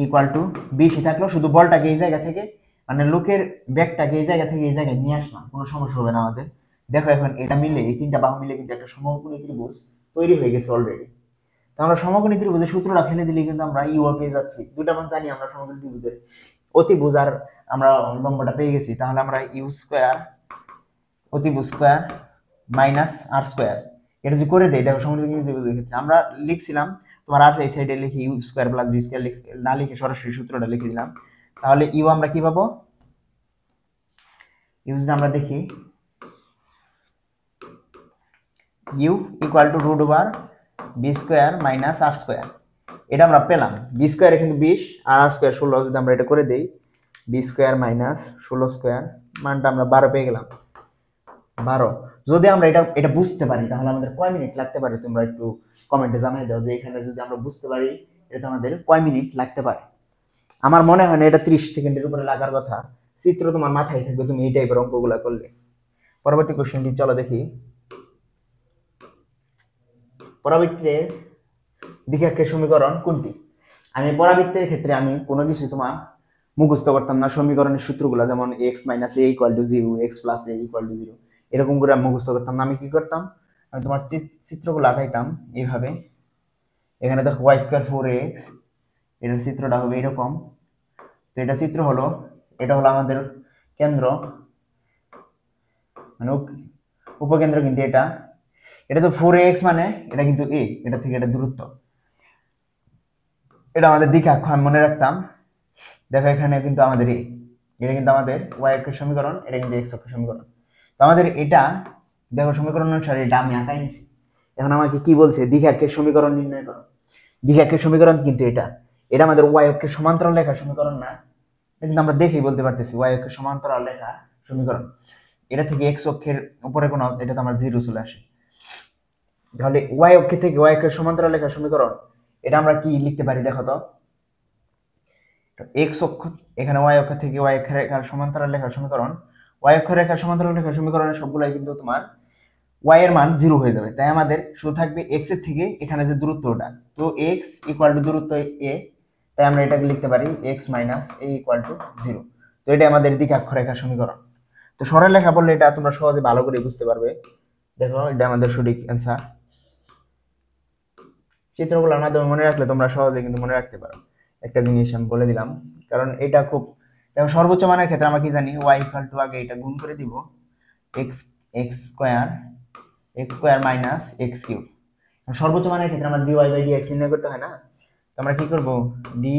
ইকুয়াল টু 20 থাকলো, শুধু বলটাকে এই জায়গা থেকে মানে লোকের ব্যাগটাকে এই জায়গা থেকে এই জায়গায় নিয়ে আসলাম, কোনো সমস্যা হবে না আমাদের। দেখো এখন এটা মিলে, এই তিনটা বাহু মিলে কিন্তু একটা সমকোণী ত্রিভুজ তৈরি হয়ে গেছে অলরেডি। তো আমরা সমকোণী ত্রিভুজের সূত্রটা ফেলে দিলে কিন্তু আমরা ইউ পেয়ে যাচ্ছি, দুটা মান জানি আমরা সমকোণী ত্রিভুজের, অতিভুজ আর আমরা লম্বটা পেয়ে গেছি, তাহলে আমরা ইউ স্কোয়ার অতিভুজ স্কোয়ার মাইনাস আর স্কোয়ার এটা যদি করে দেই, দেখো সমকোণী ত্রিভুজের ক্ষেত্রে আমরা লিখছিলাম তোমার আর এই সাইডে লিখে U square plus B square না লিখে সরাসরি সূত্রটা লিখে দিলাম, তাহলে ইউ আমরা কি পাবো, ইউ যদি আমরা দেখি U equal to root over B square minus R square, এটা আমরা পেলাম। বি স্কোয়ারে কিন্তু 20 আর আর স্কোয়ার 16, যদি আমরা এটা করে দেই বি স্কোয়ার মাইনাস 16 স্কোয়ার, মানটা আমরা 12 পেয়ে গেলাম। 12 যদি আমরা এটা বুঝতে পারি, তাহলে আমাদের কয় মিনিট লাগতে পারে তোমরা একটু কমেন্টে জানাই দাও, যে এখানে যদি আমরা বুঝতে পারি এটা আমাদের কয় মিনিট লাগতে পারে। আমার মনে হয় না এটা 30 সেকেন্ডের উপরে লাগার কথা, চিত্র তোমার মাথায় থাকবে তুমি এই টাইপের অঙ্কগুলো করলে। পরবর্তী কোশ্চেনটি চলো দেখি। পরাবৃত্তের দ্বিঘাক্ষের সমীকরণ কোনটি? আমি পরাবৃত্তের ক্ষেত্রে আমি কোনো কিছু তোমার মুখস্থ করতাম না, সমীকরণের সূত্রগুলো যেমন x - a = 0, x + a = 0 এরকম করে আমি মুখস্থ করতাম না। আমি কি করতাম, আমি তোমার চিত্রগুলো আঁকাইতাম এইভাবে। এখানে দেখো y² 4x, এটার চিত্রটা হবে এরকম। তো এটা চিত্র হলো, এটা হলো আমাদের কেন্দ্র, মানে উপকেন্দ্র কিন্তু এটা তো 4x, মানে এটা কিন্তু a, এটা থেকে এটা দূরত্ব, এটা আমাদের দ্বিঘাক্ষ আমি মনে রাখতাম। দেখো এখানে কিন্তু আমাদের এটা কিন্তু আমাদের y অক্ষের সমীকরণ, এটা কিন্তু x অক্ষের সমীকরণ। তো আমাদের এটা দেখো সমীকরণ অনুসারে এটা আমি আঁকাই নিছি। এখন আমাকে কি বলছে, দ্বিঘাক্ষের সমীকরণ নির্ণয় করো। দ্বিঘাক্ষের সমীকরণ কিন্তু এটা আমাদের y অক্ষের সমান্তরাল রেখার সমীকরণ না, এটা কিন্তু আমরা দেখেই বলতে পারতেছি y অক্ষের সমান্তরাল রেখা সমীকরণ। এটা থেকে x অক্ষের উপরে কোন, এটা তো আমার 0 চলে আসে, তাহলে y অক্ষ থেকে y অক্ষের সমান্তরাল রেখার সমীকরণ এটা আমরা কি লিখতে পারি দেখো তো, x অক্ষ এখানে y অক্ষ থেকে y অক্ষের রেখার সমান্তরাল রেখার সমীকরণ, y অক্ষ রেখার সমান্তরাল রেখার সমীকরণের সবগুলাই কিন্তু তোমার ওয়াই এর মান 0 হয়ে যাবে, তাই আমাদের শুধু থাকবে এক্স এর থেকে এখানে যে দূরত্বটা, তো এক্স ইকুয়াল টু দূরত্ব এ, তাই আমরা এটাকে লিখতে পারি x minus A equal to 0। তো এটা আমাদের দ্বিঘাক্ষরেখার সমীকরণ। তো সরলরেখা বললে এটা তোমরা সহজে ভালো করে বুঝতে পারবে। দেখো এটা আমাদের সঠিক অ্যান্সার। চিত্রগুলোর মাধ্যমে মনে রাখলে তোমরা সহজে কিন্তু মনে রাখতে পারো। একটা জিনিস আমি বলে দিলাম, কারণ এটা খুব, দেখো সর্বোচ্চ মানের ক্ষেত্রে আমরা কি জানি, ওয়াই ইকুয়াল টু আগে এটা গুণ করে দিব x x square minus x cube. সর্বোচ্চ মানের ক্ষেত্রে আমরা dy বাই dx নির্ণয় করতে হয় না, তো আমরা কি করব, dy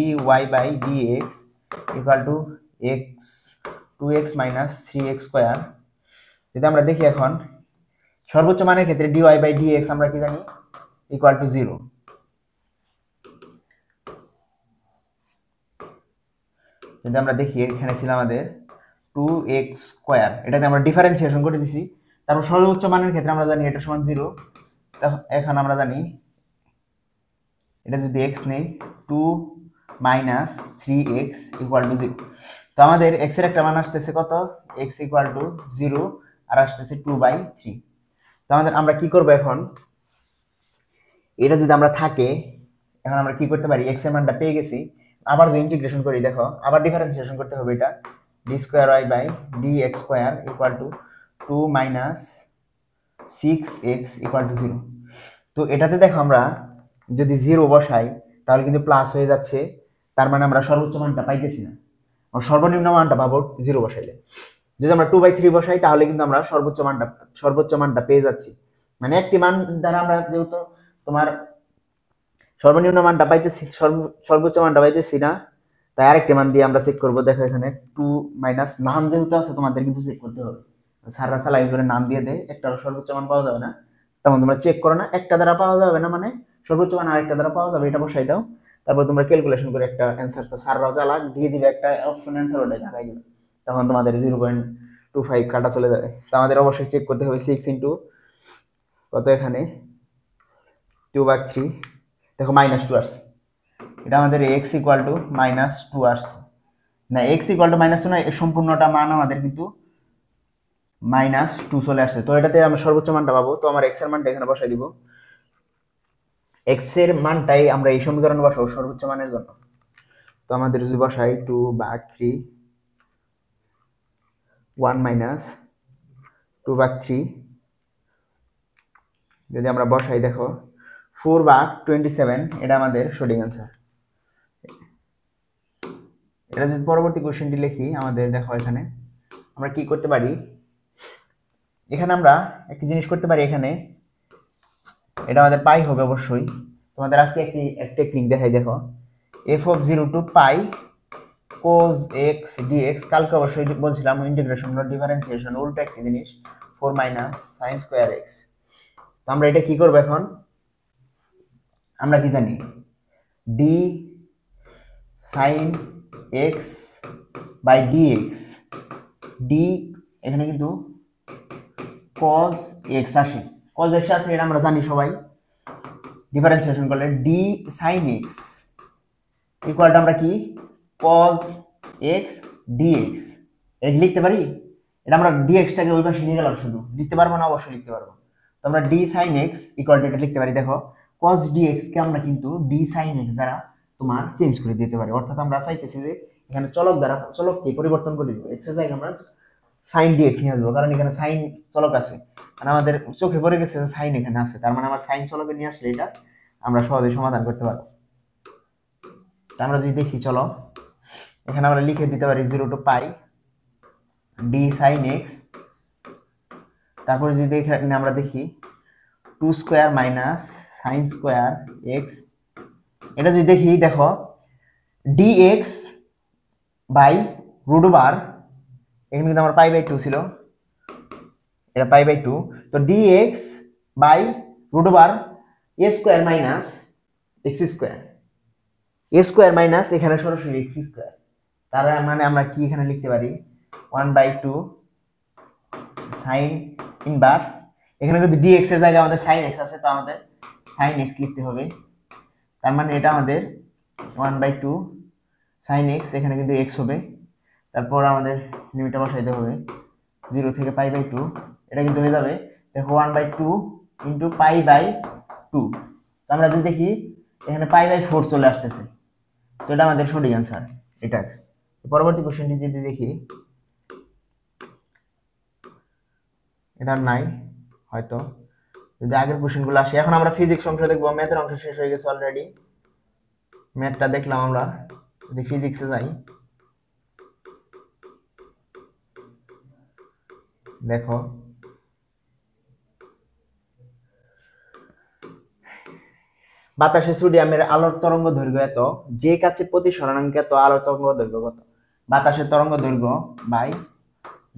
by dx equal to X 2x minus 3x square. যদি আমরা দেখি এখন সর্বোচ্চ মানের ক্ষেত্রে dy বাই dx আমরা কি জানি, ইকুয়াল টু 0। যদি আমরা দেখি এখানে ছিল আমাদের 2x স্কোয়ার, এটাতে আমরা ডিফারেন্সিয়েশন করে দিছি, তারপর সর্বোচ্চ মানের ক্ষেত্রে আমরা জানি এটা সমান 0। এখন আমরা জানি এটা যদি x নেই 2 মাইনাস 3x ইকুয়াল টু 0। তো আমাদের x এর একটা মান আসতেছে কত, x ইকুয়াল টু 0 আর আসতেছে 2/3। তো আমাদের আমরা কি করব এখন, এটা যদি আমরা থাকে, এখন আমরা কি করতে পারি, x এর মানটা পেয়ে গেছি, আবার যে ইন্টিগ্রেশন করি, দেখো আবার ডিফারেন্সিয়েশন করতে হবে, এটা d square y by dx square equal to 2 minus 6x equal to 0। তো এটাতে দেখো আমরা যদি 0 বসাই তাহলে কিন্তু প্লাস হয়ে যাচ্ছে, তার মানে আমরা সর্বোচ্চ মানটা পাইতেছি না, সর্বনিম্ন মানটা পাবো 0 বসাইলে। যদি আমরা 2/3 বসাই তাহলে কিন্তু আমরা সর্বোচ্চ মানটা পেয়ে যাচ্ছি, মানে একটি মান দ্বারা আমরা যেহেতু তোমার সর্বনিম্ন মানটা পাইতেছি, সর্বোচ্চ মানটা পাইতেছি না, তাই আরেকটি মান দিয়ে আমরা চেক করব। দেখো এখানে 2 মাইনাস নাম যেহেতু আছে তোমাদের কিন্তু চেক করতে হবে, সারা চালাই করে নাম দিয়ে দেয়, একটা সর্বোচ্চ মান পাওয়া যাবে না, তখন তোমরা চেক করো না, একটা দ্বারা পাওয়া যাবে না মানে সর্বোচ্চ মান আরেকটা দ্বারা পাওয়া যাবে, এটা বসাই দাও, তারপর তোমরা ক্যালকুলেশন করে একটা অ্যান্সার, তো সাররাও চালাক দিয়ে দিবে একটা অপশন অ্যান্সার, ওটাই লাগাই দিবে, তখন তোমাদের 0.25 কাটা চলে যাবে। তো আমাদের অবশ্যই চেক করতে হবে 6 ইন্টু কত, এখানে 2/3, দেখো -2 আসছে, এটা আমাদের x ইকুয়াল টু -2 আসছে না, x ইকুয়াল টু -2 না, সম্পূর্ণটা মান আমাদের কিন্তু -2 চলে আসছে। তো এটাতে আমরা সর্বোচ্চ মানটা পাবো, তো আমার x এর মানটা এখানে বসাই দিব, x এর মানটাই আমরা এই সমীকরণে বসাবো সর্বোচ্চ মানের জন্য। তো আমাদের যদি বসাই 2/3 1 মাইনাস 2/3, যদি আমরা বসাই দেখো 4/27, এটা আমাদের সঠিক অ্যান্সার। এটা যদি পরবর্তী কোশ্চেনটি লিখি, আমাদের দেখো এখানে আমরা কি করতে পারি, এখানে আমরা একটা জিনিস করতে পারি, এখানে এটা আমাদের পাই হবে অবশ্যই, তোমাদের আজকে একটি টেকনিক দেখাই, দেখো f(0 to pi cos x dx), কালকে অবশ্যই বলছিলাম ইন্টিগ্রেশন বা ডিফারেন্সিয়েশন উল্টো একটি জিনিস, 4 মাইনাস sin স্কয়ার x। তো আমরা এটা কি করব, এখন আমরা কি জানি d sin x by dx, d এখানে কিন্তু cos x আসে, cos x আসে, এটা আমরা জানি সবাই, ডিফারেন্সিয়েশন করলে d sin x equal to আমরা কি cos x dx, এটা লিখতে পারি, এটা আমরা dx টাকে ওই পাশে নিয়ে গেলাম, শুধু লিখতে পারবো না, অবশ্যই লিখতে পারবো। তো আমরা d sin x equal to এটা লিখতে পারি, দেখো cos dx কে আমরা কিন্তু d sin x দ্বারা তোমার চেঞ্জ করে দিতে পারি, অর্থাৎ আমরা চাইতেছি যে এখানে চলককে পরিবর্তন করে দিব, x এর জায়গায় আমরা sin dx নিয়ে আসবো, কারণ এখানে sin চলক আছে, মানে আমাদের চোখে পড়ে গেছে যে sin এখানে আছে, তার মানে আমার sin চলকে নিয়ে আসলে এটা আমরা সহজে সমাধান করতে পারবো। আমরা যদি দেখি, চলো এখানে আমরা লিখে দিতে পারি 0 to pi d sin x, তারপর যদি এখানে আমরা দেখি 2 square minus sin square x, এটা যদি দেখি, দেখো dx বাই রুট ওভার, এখানে কিন্তু আমার π/2 ছিল, এটা π/2, তো dx by root over a square minus x square, a square minus এখানে সরাসরি x স্কয়ার, তার মানে আমরা কি এখানে লিখতে পারি 1/2 sin ইনভার্স, এখানে যদি dx এর জায়গায় আমাদের sin x আছে, তো আমাদের sin x লিখতে হবে, তার মানে এটা আমাদের 1/2 sin x, এখানে কিন্তু x হবে, তারপর আমাদের লিমিটটা বসাইতে হবে 0 থেকে π/2, এটা কিন্তু হয়ে যাবে দেখো 1/2 ইন্টু π/2। আমরা যদি দেখি এখানে π/4 চলে আসতেছে, তো এটা আমাদের সঠিক অ্যান্সার এটার। পরবর্তী কোশ্চেনটি যদি দেখি, এটা নাই হয়তো, যদি আগের কোশ্চেনগুলো আসে। এখন আমরা ফিজিক্স অংশ দেখবো, ম্যাথের অংশ শেষ হয়ে গেছে অলরেডি, ম্যাথটা দেখলাম আমরা। যদি ফিজিক্সে যাই, দেখো বাতাসে সোডিয়ামের আলোর তরঙ্গ দৈর্ঘ্য এত, যে কাছে প্রতি সরানাঙ্কে এত আলোর তরঙ্গ দৈর্ঘ্য কত? বাতাসের তরঙ্গ দৈর্ঘ্য বাই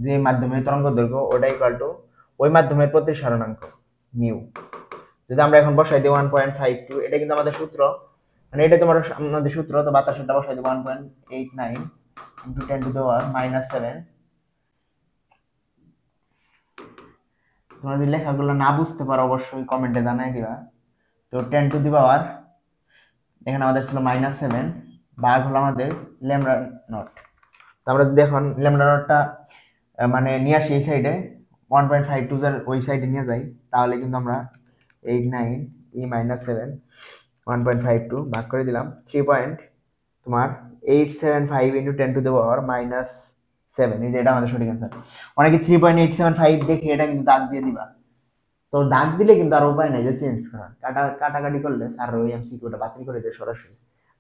যে মাধ্যমের তরঙ্গ দৈর্ঘ্য, ওটা ইকুয়াল টু ওই মাধ্যমের প্রতি সরানাঙ্ক মিউ। যদি আমরা এখন বসাই দিই 1.52, এটা কিন্তু আমাদের সূত্র, মানে এটা তোমার আমাদের সূত্র। তো বাতাসেরটা বসাই দিই 1.89 ইন্টু 10⁻⁻7। তোমরা যদি লেখাগুলো না বুঝতে পারো অবশ্যই কমেন্টে জানাই দিবা। তো 10⁻, এখানে আমাদের ছিল -7, ভাগ হলো আমাদের ল্যামডা নট। তো আমরা যদি এখন ল্যামডা নটটা মানে নিয়ে আসি এই সাইডে, 1.52 ওই সাইডে নিয়ে যাই, তাহলে কিন্তু আমরা 89 e -7 1.52 ভাগ করে দিলাম 3.875 ইন্টু 10⁻⁻7। এই যে এটা আমাদের সঠিক অ্যান্সার। অনেকে 3.875 দেখে এটা কিন্তু দাগ দিয়ে দিবা। তো দাগ দিলে কিন্তু আর উপায় নাই যে চেঞ্জ করার, কাটাকাটি করলে স্যার ওই এমসিকিউটা বাতিল করে দেয় সরাসরি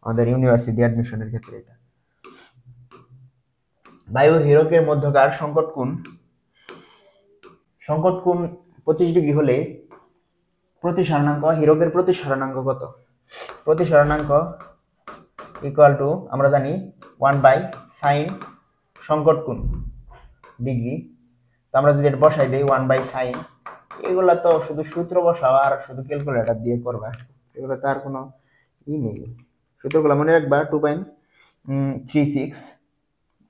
আমাদের ইউনিভার্সিটি অ্যাডমিশনের ক্ষেত্রে। এটা বায়ু হীরকের মধ্যকার সংকট কোণ 25 ডিগ্রি হলে প্রতিসরণাঙ্ক, হীরকের প্রতিসরণাঙ্ক কত? প্রতিসরণাঙ্ক ইকুয়াল টু আমরা জানি 1/sin সংকট কোণ ডিগ্রি। তো আমরা যদি এটা বসাই দিই 1/sin, এগুলা তো শুধু সূত্র বসাও আর শুধু ক্যালকুলেটর দিয়ে করবা, এগুলো তার কোনো ই নেই। সূত্রগুলো মনে রাখবা 2.36,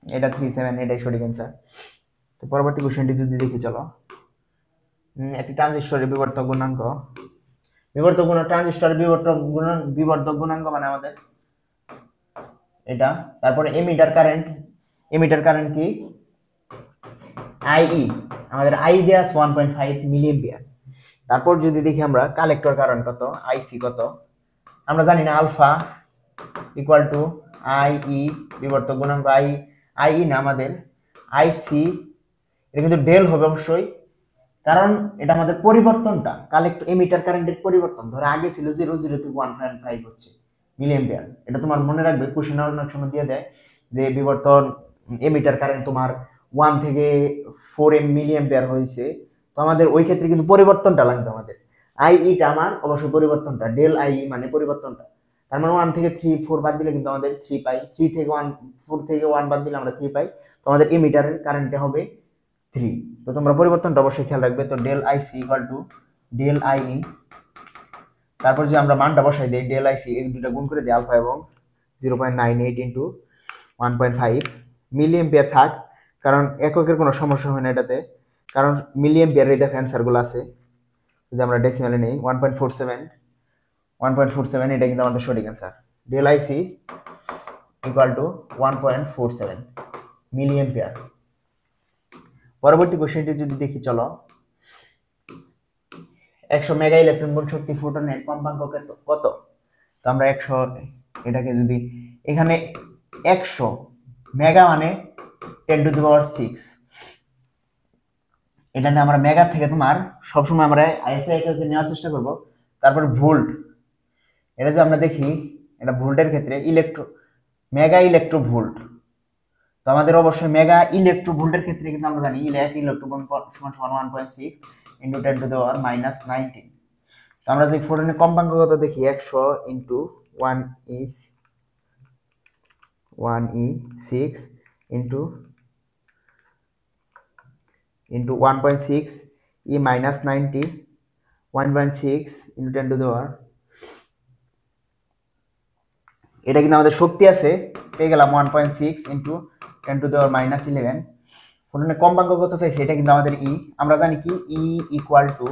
এটা 37, এটাই সঠিক অ্যান্সার। তো পরবর্তী কোশ্চেনটি যদি দেখি, চলো। একটি ট্রানজিস্টরের বিবর্তক গুণাঙ্ক, ট্রানজিস্টরের বিবর্তক গুণাঙ্ক মানে আমাদের এটা। তারপরে এমিটার কারেন্ট কি? আইই, আমাদের আই দেয়া আছে 1.5 মিলিঅ্যাম্পিয়ার। তারপর যদি দেখি আমরা কালেক্টর কারেন্ট কত, আইসি কত, আমরা জানি না, আলফা ইকুয়াল টু আইই বিবর্তক গুণাঙ্ক আই না আমাদের আইসি, এটা কিন্তু ডেল হবে অবশ্যই, কারণ এটা আমাদের পরিবর্তনটা এমিটার কারেন্টের পরিবর্তন। ধরে আগে ছিল 0 থেকে 1.5 হচ্ছে মিলিঅ্যাম্পিয়ার। এটা তোমার মনে রাখবে, কোশ্চেন অনেক সময় দিয়ে দেয় যে বিবর্তন এমিটার কারেন্ট তোমার 1 থেকে 4 মিলিঅ্যাম্পিয়ার হয়েছে। তো আমাদের ওই ক্ষেত্রে কিন্তু পরিবর্তনটা লাগবে আমাদের। আইইটা আমার অবশ্যই পরিবর্তনটা, ডেল আই মানে পরিবর্তনটা। তার মানে 1 থেকে 3 4 বাদ দিলে কিন্তু আমাদের 3 পাই, 4 থেকে 1 বাদ দিলে আমরা 3 পাই। তো আমাদের এমিটারের কারেন্টটা হবে 3। তো তোমরা পরিবর্তনটা অবশ্যই খেয়াল রাখবে। তো del IC equal to del IE, তারপর যে আমরা মানটা বসাই দিই ডেল আইসি, এই দুটো গুণ করে দিই আলফা এবং 0.98 ইন্টু 1.5 মিলিঅ্যাম্পিয়ার থাক, কারণ এককের কোনো সমস্যা হয় না এটাতে, কারণ মিলিঅ্যাম্পিয়ারে দেখো অ্যান্সারগুলো আছে। যদি আমরা ডেসিমালে নেই 1.47, এটা কিন্তু আমাদের সঠিক answer. Del IC equal to 1.47 milliampere. পরবর্তী কোশ্চেনটি যদি দেখি, চলো। 100 মেগা ইলেকট্রন ভোল্ট শক্তি ফোটনের কম্পাঙ্ক কত? তো আমরা 100, এটাকে যদি এখানে 100 মেগা মানে 10⁶, এটা নিয়ে আমরা মেগা থেকে তোমার সবসময় আমরা আইএসআই এককে নেওয়ার চেষ্টা করব। তারপর ভোল্ট, এটা যে আমরা দেখি, এটা ভোল্টের ক্ষেত্রে মেগা ইলেকট্রো ভোল্ট। তো আমাদের অবশ্যই মেগা ইলেকট্রো ভোল্টের ক্ষেত্রে কিন্তু আমরা জানি 1 ইলেকট্রো ভোল্ট সমান 1.6 ইন্টু 10⁻⁻19। তো আমরা যদি ফোটনের কম্পাঙ্ক কত দেখি, 100 into 1e6 into 1.6 e -90 1.6 into 10⁻, এটা কিন্তু আমাদের শক্তি আছে, পেয়ে গেলাম 1.6 ইন্টু 10⁻⁻11। ফোটনের কম্পাঙ্ক কত চাইছে, এটা কিন্তু আমাদের ই, আমরা জানি কি ই ইকুয়াল টু,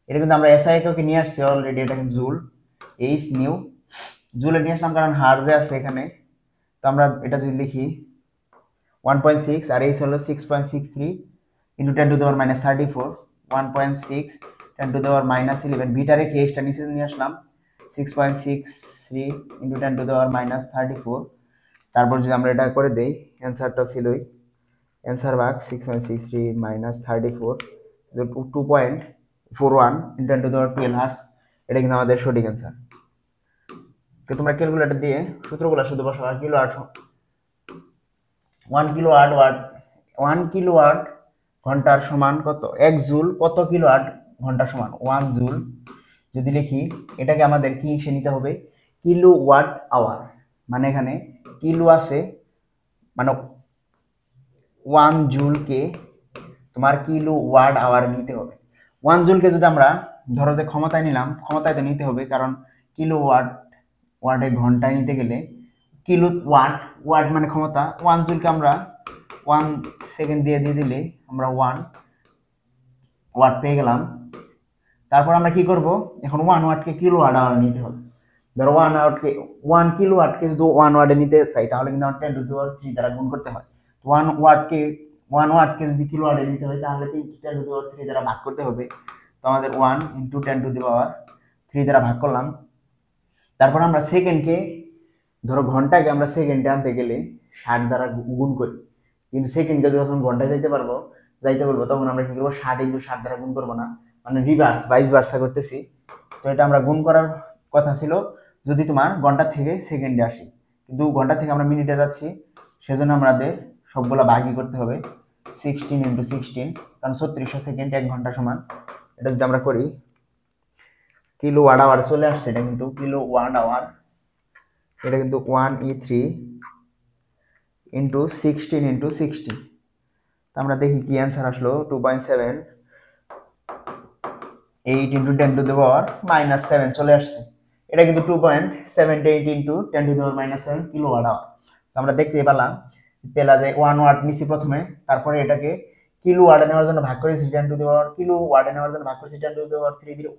এটা কিন্তু আমরা এসআই এককে নিয়ে আসছি অলরেডি, এটা কিন্তু জুল, এইচ নিউ, জুলে নিয়ে আসলাম কারণ হার্জে আছে এখানে। তো আমরা এটা যদি লিখি 1.6 আর এইচ হলো 6.63 into 10⁻⁻34, 1.6 10 to the power minus 11 beta রেখে এইটা নিচে নিয়ে আসলাম 6.63 into 10 to the power minus 34। তারপর যদি আমরা এটা করে দেই অ্যান্সারটা ছিলই অ্যান্সার ভাগ 6.63 minus 34 2.41 into 10 to the power 12 hertz. এটা কিন্তু আমাদের সঠিক অ্যান্সার। তো তোমরা ক্যালকুলেটর দিয়ে সূত্রগুলো শুধু বসাও। আর কিলো ওয়াট 1 কিলোওয়াট ঘন্টার সমান কত 1 জুল, কত কিলোওয়াট ঘন্টার সমান 1 জুল। যদি লিখি এটাকে আমাদের কি হিসেবে নিতে হবে কিলোওয়াট আওয়ার, মানে এখানে কিলো আছে মানে 1 জুলকে তোমার কিলোওয়াট আওয়ার নিতে হবে। 1 জুলকে যদি আমরা ধরো যে ক্ষমতায় নিলাম, ক্ষমতায় তো নিতে হবে কারণ কিলোওয়াট ওয়াটে ঘন্টায় নিতে গেলে কিলো ওয়াট মানে ক্ষমতা। 1 জুলকে আমরা 1 সেকেন্ড দিয়ে দিলে আমরা 1 ওয়াট পেয়ে গেলাম। তারপর আমরা কি করব, এখন 1 ওয়াটকে কিলোওয়াট আওয়ার নিতে হবে। ধরো 1 কিলোওয়াটকে যদি 1 ওয়াটে নিতে চাই তাহলে কিন্তু 10 টু দি পাওয়ার 3 দ্বারা গুণ করতে হয়। 1 ওয়াটকে যদি কিলোওয়াটে নিতে হয় তাহলে 10 টু দি পাওয়ার 3 দ্বারা ভাগ করতে হবে। তো আমাদের 1 ইনটু 10 টু দি পাওয়ার 3 দ্বারা ভাগ করলাম। তারপর আমরা সেকেন্ডকে ধরো ঘন্টাকে আমরা সেকেন্ডে আনতে গেলে 60 দ্বারা গুণ করি, কিন্তু সেকেন্ডকে যখন ঘন্টায় যাইতে বলবো তখন আমরা কি করবো 60 ইনটু 60 দ্বারা গুণ করবো না, মানে রিভার্স ভাইস ভার্সা করতেছি। তো এটা আমরা গুণ করার কথা ছিল যদি তোমার ঘন্টা থেকে সেকেন্ডে আসি, কিন্তু ঘন্টা থেকে আমরা মিনিটে যাচ্ছি, সেজন্য আমাদের সবগুলা ভাগই করতে হবে 16 ইনটু 16, কারণ 3600 সেকেন্ড 1 ঘন্টা সমান। এটা যদি আমরা করি কিলোওয়াট আওয়ার চলে আসছে, এটা কিন্তু কিলোওয়াট আওয়ার, এটা কিন্তু 1E3 ইন্টু 16 ইন্টু 60। তো আমরা দেখি কি অ্যান্সার আসলো 2.78 into 10 to the power minus 7 চলে আসছে। এটা কিন্তু 2.78 into 10 to the power minus 7 kilowatt hour. তো আমরা দেখতে পেলাম যে 1 ওয়াট নিছি প্রথমে, তারপরে এটাকে কিলোওয়াটে নেওয়ার জন্য ভাগ করেছি 10 টু দি পাওয়ার কিলোওয়াটে নেওয়ার জন্য ভাগ করেছি 10 টু দি পাওয়ার 3 দিয়ে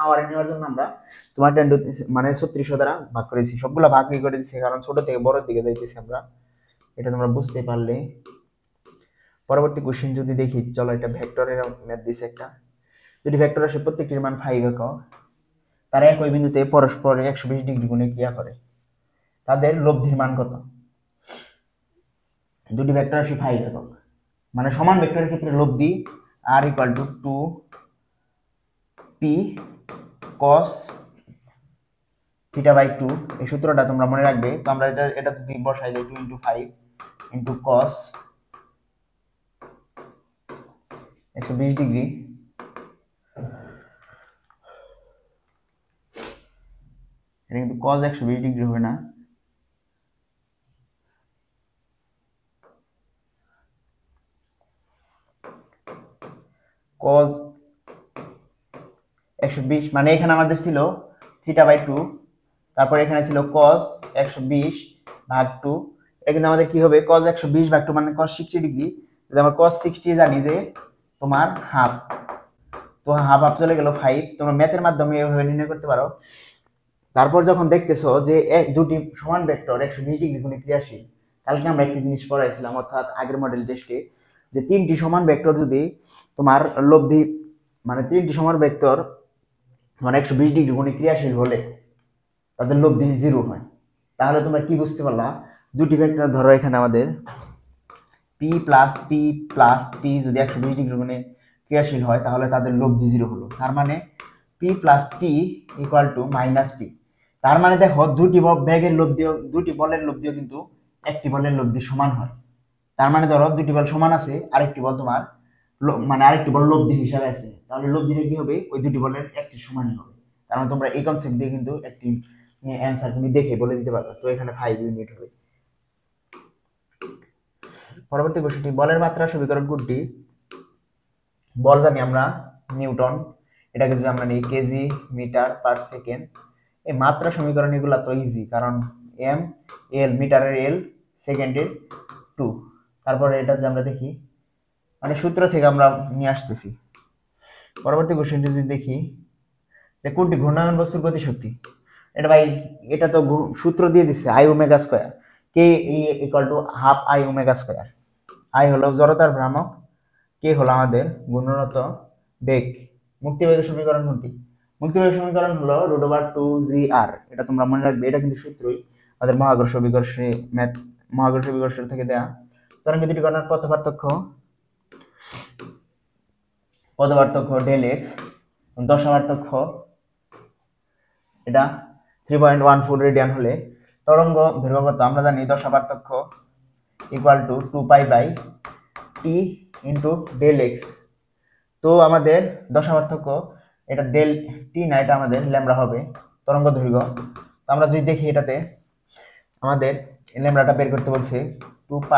আওয়ারে নেওয়ার জন্য আমরা তোমার 10 টু মানে 3600 দ্বারা ভাগ করেছি। সবগুলা ভাগ করে দিয়েছি কারণ ছোট থেকে বড়র দিকে যাইতেছি আমরা, এটা তোমরা বুঝতে পারলে। পরবর্তী কোশ্চেন যদি দেখি, চলো এটা ভেক্টরের ম্যাথ দিছে একটা। যদি ভেক্টর আসে প্রত্যেকটির মান 5 একক, তারা একই বিন্দুতে পরস্পর 120 ডিগ্রি কোণে ক্রিয়া করে, তাদের লব্ধির মান কত? দুটি ভেক্টর আসে 5 একক, মানে সমান ভেক্টরের ক্ষেত্রে লব্ধি r equal to 2p cos θ/2। এই সূত্রটা তোমরা মনে রাখবে। তো আমরা এটা যদি বসাই দেই 2 ইনটু 5 ইনটু cos 120 ডিগ্রি, এটা কিন্তু cos 120 ডিগ্রি হবে না, cos 120 মানে এখানে আমাদের ছিল θ/2, তারপর এখানে ছিল cos 120 ভাগ 2। এটা কিন্তু আমাদের কি হবে cos 120 ভাগ 2 মানে cos 60 ডিগ্রি। যদি আমরা cos 60 জানি যে তোমার হাফ, তো হাফ চলে গেল 5। তোমরা ম্যাথের মাধ্যমে এভাবে নির্ণয় করতে পারো। তারপর যখন দেখতেছো যে দুটি সমান ভেক্টর 120 ডিগ্রি কোণে ক্রিয়াশীল, কালকে আমরা একটি জিনিস পড়াইছিলাম অর্থাৎ আগের মডেল টেস্টে, যে তিনটি সমান ভেক্টর যদি তোমার লব্ধি মানে তিনটি সমান ভেক্টর মানে 120 ডিগ্রি কোণে ক্রিয়াশীল হলে তাদের লব্ধি 0 হয়। তাহলে তোমরা কি বুঝতে পারলা, দুটি ভেক্টর ধরো এখানে আমাদের p প্লাস p যদি 120 ডিগ্রি কোণে ক্রিয়াশীল হয় তাহলে তাদের লব্ধি 0 হলো। তার মানে p plus p equal to minus p। তার মানে দেখো দুটি বেগের লব্ধিও, দুটি বলের লব্ধিও কিন্তু একটি বলের লব্ধি সমান হয়। তার মানে ধরো দুটি বল সমান আছে, আরেকটি বল তোমার মানে আরেকটি বল লব্ধি হিসাবে আছে, তাহলে লব্ধিটা কি হবে ওই দুটি বলের একটি সমানই হবে। তার মানে তোমরা এই কনসেপ্ট দিয়ে কিন্তু একটি অ্যান্সার তুমি দেখে বলে দিতে পারবে। তো এখানে 5 ইউনিট হবে। পরবর্তী কোশ্চেনটি, বলের মাত্রা সমীকরণ কোনটি? বল জানি আমরা নিউটন, এটাকে যদি আমরা নিই কেজি মিটার পার সেকেন্ড। এই মাত্রা সমীকরণ এগুলা তো ইজি, কারণ এম এল, মিটারের এল, সেকেন্ডের 2। তারপরে এটা যদি আমরা দেখি মানে সূত্র থেকে আমরা নিয়ে আসতেছি। পরবর্তী কোশ্চেনটি যদি দেখি যে কোনটি ঘূর্ণায়মান বস্তুর গতিশক্তি? এটা ভাই এটা তো সূত্র দিয়ে দিচ্ছে I omega square, K equal to half I omega square. I হলো জড়তার ভ্রামক, কে হলো আমাদের ঘূর্ণনত বেগ, মুক্তিবেগের সমীকরণ কোনটি? মুক্তিবেগের সমীকরণ হলো √2gr। এটা তোমরা মনে রাখবে, এটা কিন্তু সূত্রই আমাদের মহাকর্ষ বিকর্ষে মহাকর্ষ বিকর্ষ থেকে দেয়া। তরঙ্গ দুটি কণার পথ পার্থক্য ডেল এক্স, দশা পার্থক্য এটা 3.14 রেডিয়ান হলে তরঙ্গ দৈর্ঘ্য কত? আমরা জানি দশা পার্থক্য equal to 2π/t into del X. তো আমাদের দশা পার্থক্য এটা ডেল টি না, এটা আমাদের ল্যামডা হবে তরঙ্গ দৈর্ঘ্য। তো আমরা যদি দেখি এটাতে আমাদের ল্যামডাটা বের করতে বলছে 2π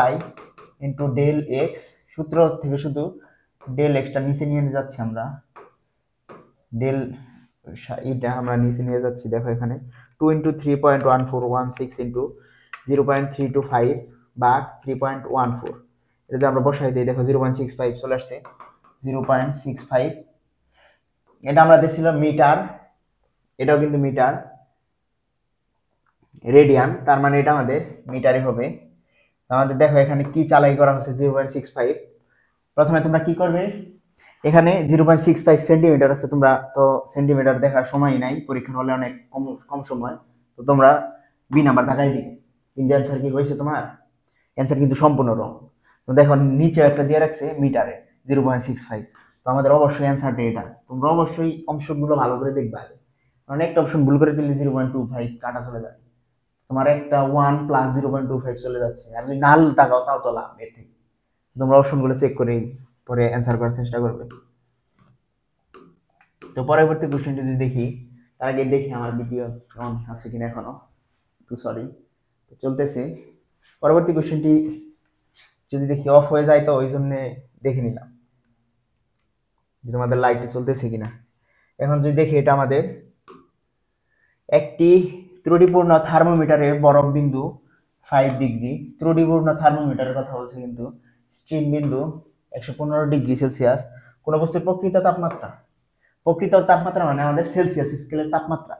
ইন্টু ডেল এক্স। সূত্র থেকে শুধু ডেল এক্সটা নিচে নিয়ে যাচ্ছি আমরা, ডেল এটা আমরা নিচে নিয়ে যাচ্ছি। দেখো এখানে 2 ইন্টু 3.1416 ইন্টু 0.325 বা 3.14, এটা আমরা বসাই দিই। দেখো 0.65 চলে আসছে, 0.65। এটা আমরা দেখছিল মিটার, এটাও কিন্তু মিটার, রেডিয়ান, তার মানে এটা আমাদের মিটারে হবে। আমাদের দেখো এখানে কি চালাই করা হচ্ছে 0.65। প্রথমে তোমরা কি করবে, এখানে 0.65 সেন্টিমিটার আছে, তোমরা তো সেন্টিমিটার দেখার সময় নাই, পরীক্ষার হলে অনেক কম সময়, তো তোমরা বি নাম্বার দেখাই দিবে। কিন্তু অ্যান্সার কি হয়েছে তোমার? অ্যান্সার কিন্তু সম্পূর্ণ রং। তো দেখো নিচে একটা দিয়ে রাখছে মিটারে 0.65, তো আমাদের অবশ্যই অ্যান্সারটা এটা। তোমরা অবশ্যই অপশনগুলো ভালো করে দেখবা, কারণ একটা অপশন ভুল করে দিলে 0.25 কাটা চলে যায়, তোমার একটা 1 প্লাস 0.25 চলে যাচ্ছে। আর যদি নাল তাকাও তাও তো লাভ এর থেকে। তোমরা অপশনগুলো চেক করে পরে অ্যান্সার করার চেষ্টা করবে। তো পরবর্তী কোশ্চেনটি যদি দেখি, তার আগে দেখি আমার ভিডিও অন আছে কিনা এখনো, একটু সরি, চলতেছে। পরবর্তী কোশ্চেনটি যদি দেখি অফ হয়ে যায়, তো ওই জন্য দেখে নিলাম যে তোমাদের লাইটটি চলতেছে কিনা। এখন যদি দেখি, এটা আমাদের একটি ত্রুটিপূর্ণ থার্মোমিটারের বরফ বিন্দু 5 ডিগ্রি, ত্রুটিপূর্ণ থার্মোমিটারের কথা বলছে, কিন্তু স্ট্রিম বিন্দু 115 ডিগ্রি সেলসিয়াস। কোন বস্তুর প্রকৃত তাপমাত্রা মানে আমাদের সেলসিয়াস স্কেলের তাপমাত্রা,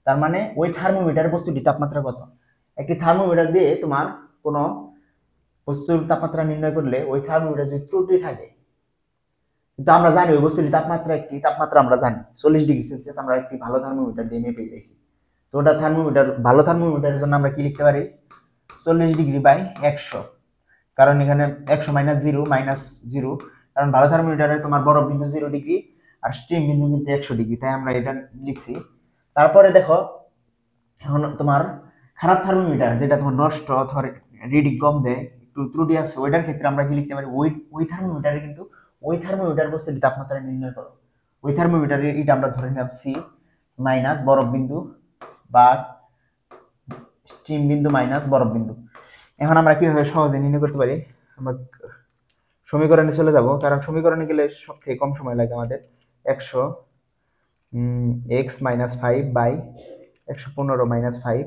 তার মানে ওই থার্মোমিটারের বস্তুটির তাপমাত্রা কত। একটি থার্মোমিটার দিয়ে তোমার কোন বস্তুর তাপমাত্রা নির্ণয় করলে ওই থার্মোমিটার যদি ত্রুটি থাকে, কিন্তু আমরা জানি ওই বস্তুটির তাপমাত্রা আমরা জানি 40 ডিগ্রি সেলসিয়াস, আমরা একটি ভালো থার্মোমিটার দিয়ে মেপে পেয়েছি। তো ওটা ভালো থার্মোমিটারের জন্য আমরা কি লিখতে পারি? 40 ডিগ্রি বাই 100, কারণ এখানে 100 মাইনাস জিরো, কারণ ভালো থার্মোমিটারে তোমার বরফ বিন্দু 0 ডিগ্রি আর স্ট্রিম বিন্দু কিন্তু 100 ডিগ্রি, তাই আমরা এটা লিখছি। তারপরে দেখো এখন তোমার খারাপ থার্মোমিটার, যেটা তোমার নষ্ট অথবা রিডিং কম দেয়, একটু ত্রুটি আছে, ওইটার ক্ষেত্রে আমরা কি লিখতে পারি? ওই থার্মোমিটারে কিন্তু ওই থার্মোমিটার বস্তুটি তাপমাত্রা নির্ণয় করো। ওই থার্মোমিটারে এটা আমরা ধরে নিলাম সি মাইনাস বরফ বিন্দু বা স্ট্রিম বিন্দু মাইনাস বরফ বিন্দু। এখন আমরা কিভাবে সহজে নির্ণয় করতে পারি? আমরা সমীকরণে চলে যাব, কারণ সমীকরণে গেলে সব থেকে কম সময় লাগে আমাদের। 100 x মাইনাস 5 বাই 115 মাইনাস 5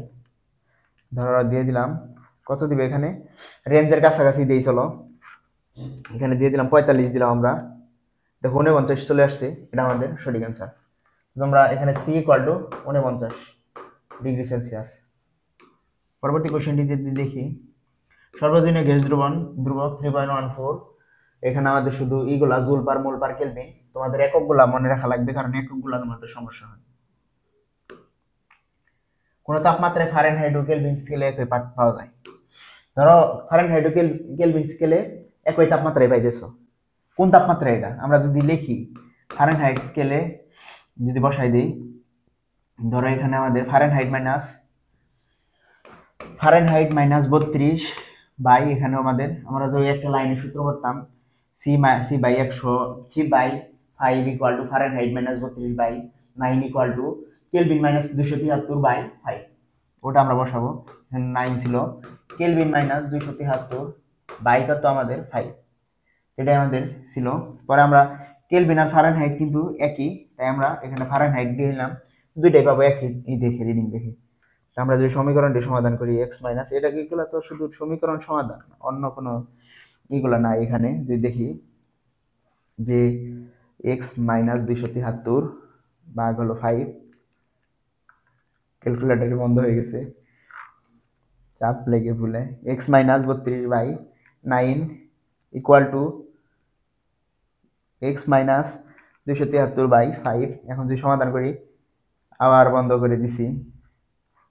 ধরো দিয়ে দিলাম, কত দিবে এখানে? রেঞ্জের কাছাকাছি দিয়ে চলো, এখানে দিয়ে দিলাম 45 দিলাম আমরা, দেখো 49 চলে আসছে, এটা আমাদের সঠিক অ্যান্সার। তোমরা এখানে C equal to 49 degree Celsius. পরবর্তী কোশ্চেনটি যদি দেখি, সর্বজনীন গ্যাস ধ্রুবক 3.14, এখানে আমাদের শুধু ইগুলা জুল পার মোল পার কেলভিন, তোমাদের এককগুলা মনে রাখা লাগবে, কারণ এককগুলা তোমাদের সমস্যা হয়। কোন তাপমাত্রায় ফারেনহাইট ও কেলভিন স্কেলে একই পাঠ পাওয়া যায়? ধরো ফারেনহাইট ও কেলভিন স্কেলে একই তাপমাত্রায় পাইতেছো, কোন তাপমাত্রা এটা? আমরা যদি লিখি ফারেনহাইট স্কেলে যদি বসাই দিই, ধরো এখানে আমাদের ফারেনহাইট মাইনাস 32 বাই, এখানে আমাদের আমরা যদি একটা লাইনের সূত্র করতাম C by 5 equal to Fahrenheit minus 32 by 9 equal to Kelvin minus 273 by 5, ওটা আমরা বসাবো। 9 ছিল, কেলভিন মাইনাস 273 বাই কত আমাদের 5, এটাই আমাদের ছিল। পরে আমরা কেলভিন আর ফারেনহাইট কিন্তু একই, তাই আমরা এখানে ফারেনহাইট দিয়ে দিলাম, দুইটাই পাবো একই দেখে, রিডিং দেখে। আমরা যদি সমীকরণটি সমাধান করি x মাইনাস, এটা কিগুলো তো শুধু সমীকরণ সমাধান, অন্য কোনো এগুলো না। এখানে যদি দেখি যে x মাইনাস 273 ভাগ হলো 5, ক্যালকুলেটর বন্ধ হয়ে গেছে, চাপ লেগে ভুলে, x minus 32 by 9 equal to x minus 273/5। এখন যদি সমাধান করি, আবার বন্ধ করে দিছি,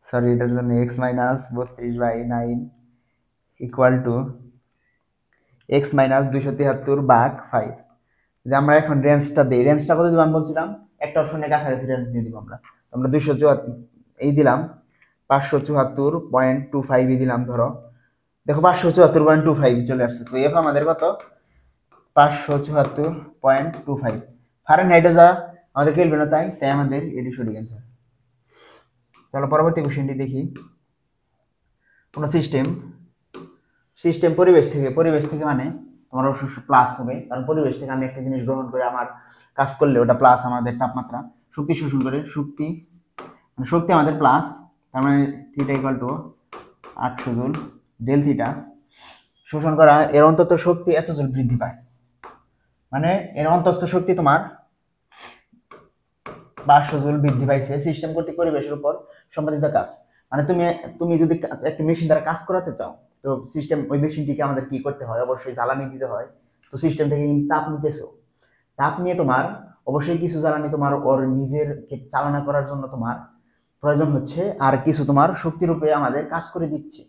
সরি এটার জন্য x minus 32/9 equal to x minus 273/5। যে আমরা এখন রেঞ্জটা দিই, রেঞ্জটা কত দিব আমি বলছিলাম, একটা অপশনের কাছাকাছি রেঞ্জ দিয়ে দিব আমরা। আমরা 274 এই দিলাম, 574.25 দিলাম ধরো, দেখো 574.25 চলে আসছে। তো এফ আমাদের কত, 574.25। ফারেনহাইটে যা আমাদের কেলভিনে তাই আমাদের এটি সঠিক অ্যান্সার। চলো পরবর্তী কোশ্চেনটি দেখি। কোনো সিস্টেম পরিবেশ থেকে মানে তোমার অবশ্য প্লাস হবে, কারণ পরিবেশ থেকে আমি একটা জিনিস গ্রহণ করে আমার কাজ করলে ওটা প্লাস, আমাদের তাপমাত্রা শক্তি শোষণ করে, শক্তি আমাদের প্লাস, তার মানে theta equal to 800 joule, del theta শোষণ করা, এর অন্তত শক্তি এত জুল বৃদ্ধি পায়, মানে এর অন্তস্থ শক্তি তোমার 500 জুল বৃদ্ধি পাইছে সিস্টেম কর্তৃক পরিবেশের উপর সম্পাদিত কাজ। মানে তুমি যদি একটা মেশিন দ্বারা কাজ করাতে চাও, তো সিস্টেম ওই মেশিনটিকে আমাদের কি করতে হয়, অবশ্যই জ্বালানি দিতে হয়। তো সিস্টেম থেকে তাপ নিতেছো, তাপ নিয়ে তোমার অবশ্যই কিছু জ্বালানি তোমার ওর নিজের চালনা করার জন্য তোমার প্রয়োজন হচ্ছে, আর কিছু তোমার শক্তিরূপে আমাদের কাজ করে দিচ্ছে।